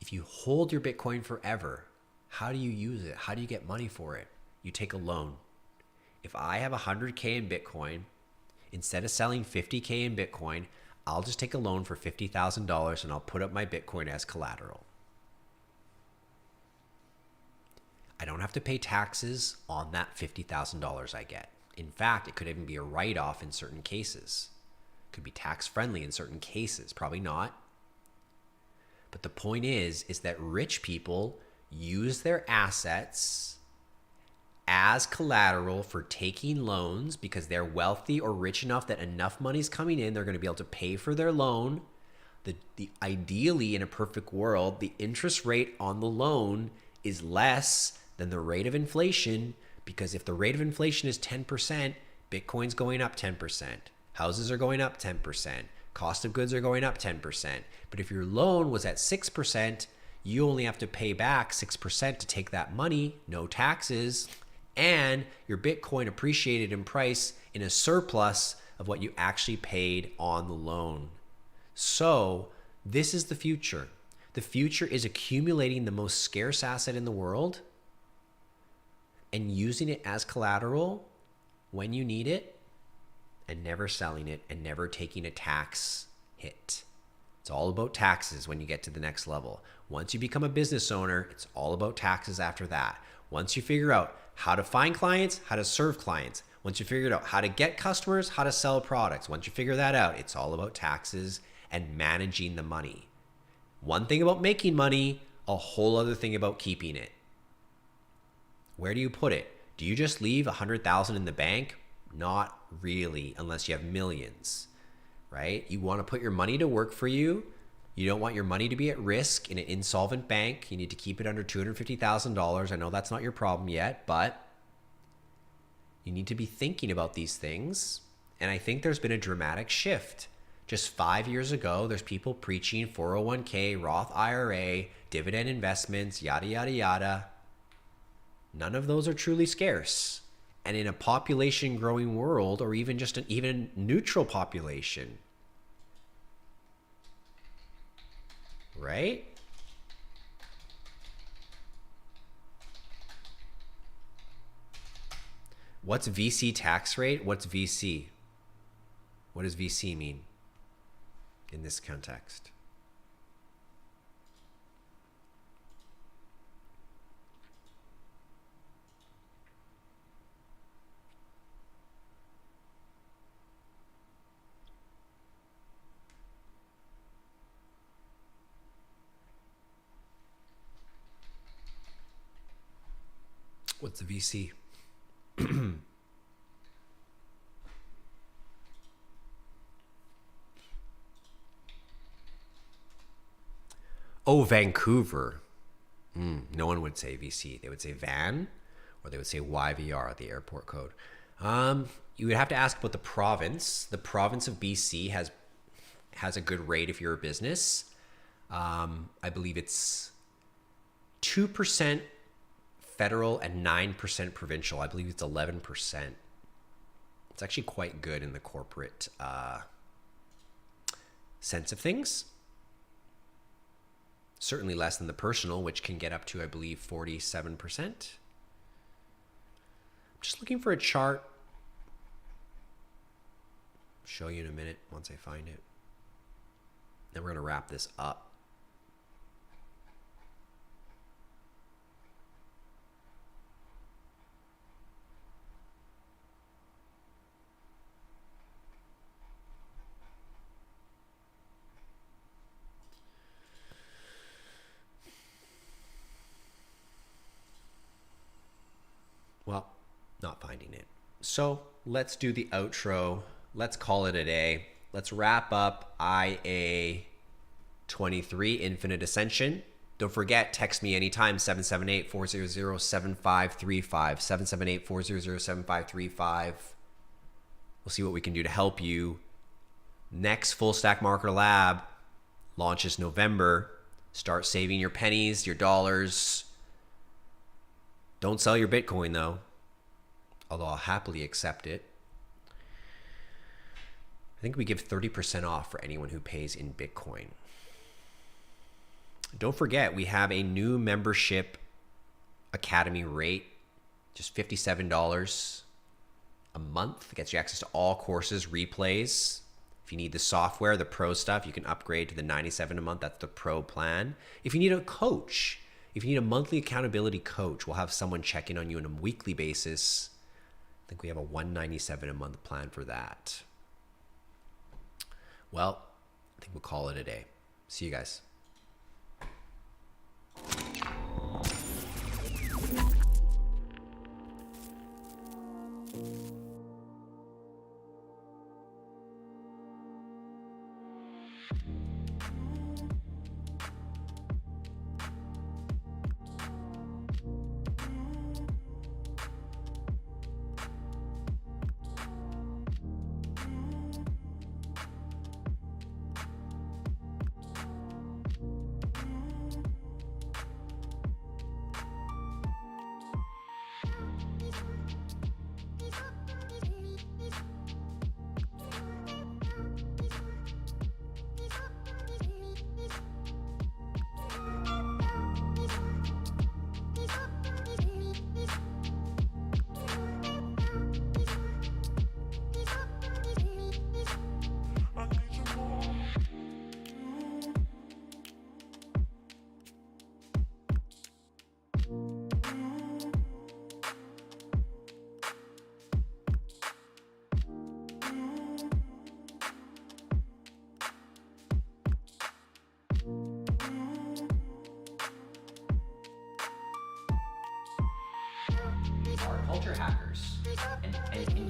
If you hold your Bitcoin forever, how do you use it? How do you get money for it? You take a loan. If I have 100K in Bitcoin, instead of selling 50K in Bitcoin, I'll just take a loan for $50,000 and I'll put up my Bitcoin as collateral. I don't have to pay taxes on that $50,000 I get. In fact, it could even be a write-off in certain cases. It could be tax-friendly in certain cases, probably not. But the point is that rich people use their assets as collateral for taking loans because they're wealthy or rich enough that enough money's coming in, they're going to be able to pay for their loan. Ideally, in a perfect world, the interest rate on the loan is less than the rate of inflation, because if the rate of inflation is 10%, Bitcoin's going up 10%. Houses are going up 10%. Cost of goods are going up 10%. But if your loan was at 6%, you only have to pay back 6% to take that money, no taxes, and your Bitcoin appreciated in price in a surplus of what you actually paid on the loan. So this is the future. The future is accumulating the most scarce asset in the world and using it as collateral when you need it and never selling it and never taking a tax hit. It's all about taxes when you get to the next level. Once you become a business owner, it's all about taxes after that. Once you figure out how to find clients, how to serve clients, once you figure out how to get customers, how to sell products, once you figure that out, it's all about taxes and managing the money. One thing about making money, a whole other thing about keeping it. Where do you put it? Do you just leave $100,000 in the bank? Not really, unless you have millions, right? You want to put your money to work for you. You don't want your money to be at risk in an insolvent bank. You need to keep it under $250,000. I know that's not your problem yet, but you need to be thinking about these things. And I think there's been a dramatic shift. Just 5 years ago, there's people preaching 401k, Roth IRA, dividend investments, yada, yada, yada. None of those are truly scarce. And in a population growing world, or even just an even neutral population, right? What's VC tax rate? What's VC? What does VC mean in this context? What's the VC? Oh, Vancouver. No one would say VC. They would say van, or they would say YVR, the airport code. You would have to ask about the province. The province of BC has a good rate if you're a business. I believe it's 2% federal and 9% provincial. I believe it's 11%. It's actually quite good in the corporate sense of things. Certainly less than the personal, which can get up to, I believe, 47%. I'm just looking for a chart. Show you in a minute once I find it. Then we're going to wrap this up. So let's do the outro. Let's call it a day. Let's wrap up IA 23 Infinite Ascension. Don't forget, text me anytime, 778-400-7535, 778-400-7535. We'll see what we can do to help you. Next Full Stack Marketer Lab launches November. Start saving your pennies, your dollars. Don't sell your Bitcoin though, although I'll happily accept it. I think we give 30% off for anyone who pays in Bitcoin. Don't forget, we have a new membership academy rate, just $57 a month. It gets you access to all courses, replays. If you need the software, the pro stuff, you can upgrade to the $97 a month. That's the pro plan. If you need a coach, if you need a monthly accountability coach, we'll have someone check in on you on a weekly basis. I think we have a $197 a month plan for that. Well, I think we'll call it a day. See you guys. Are culture hackers, and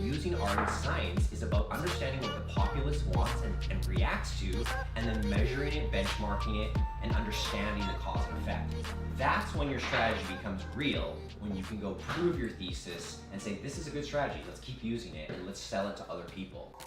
using art and science is about understanding what the populace wants and reacts to, and then measuring it, benchmarking it, and understanding the cause and effect. That's when your strategy becomes real, when you can go prove your thesis and say, this is a good strategy, let's keep using it, and let's sell it to other people.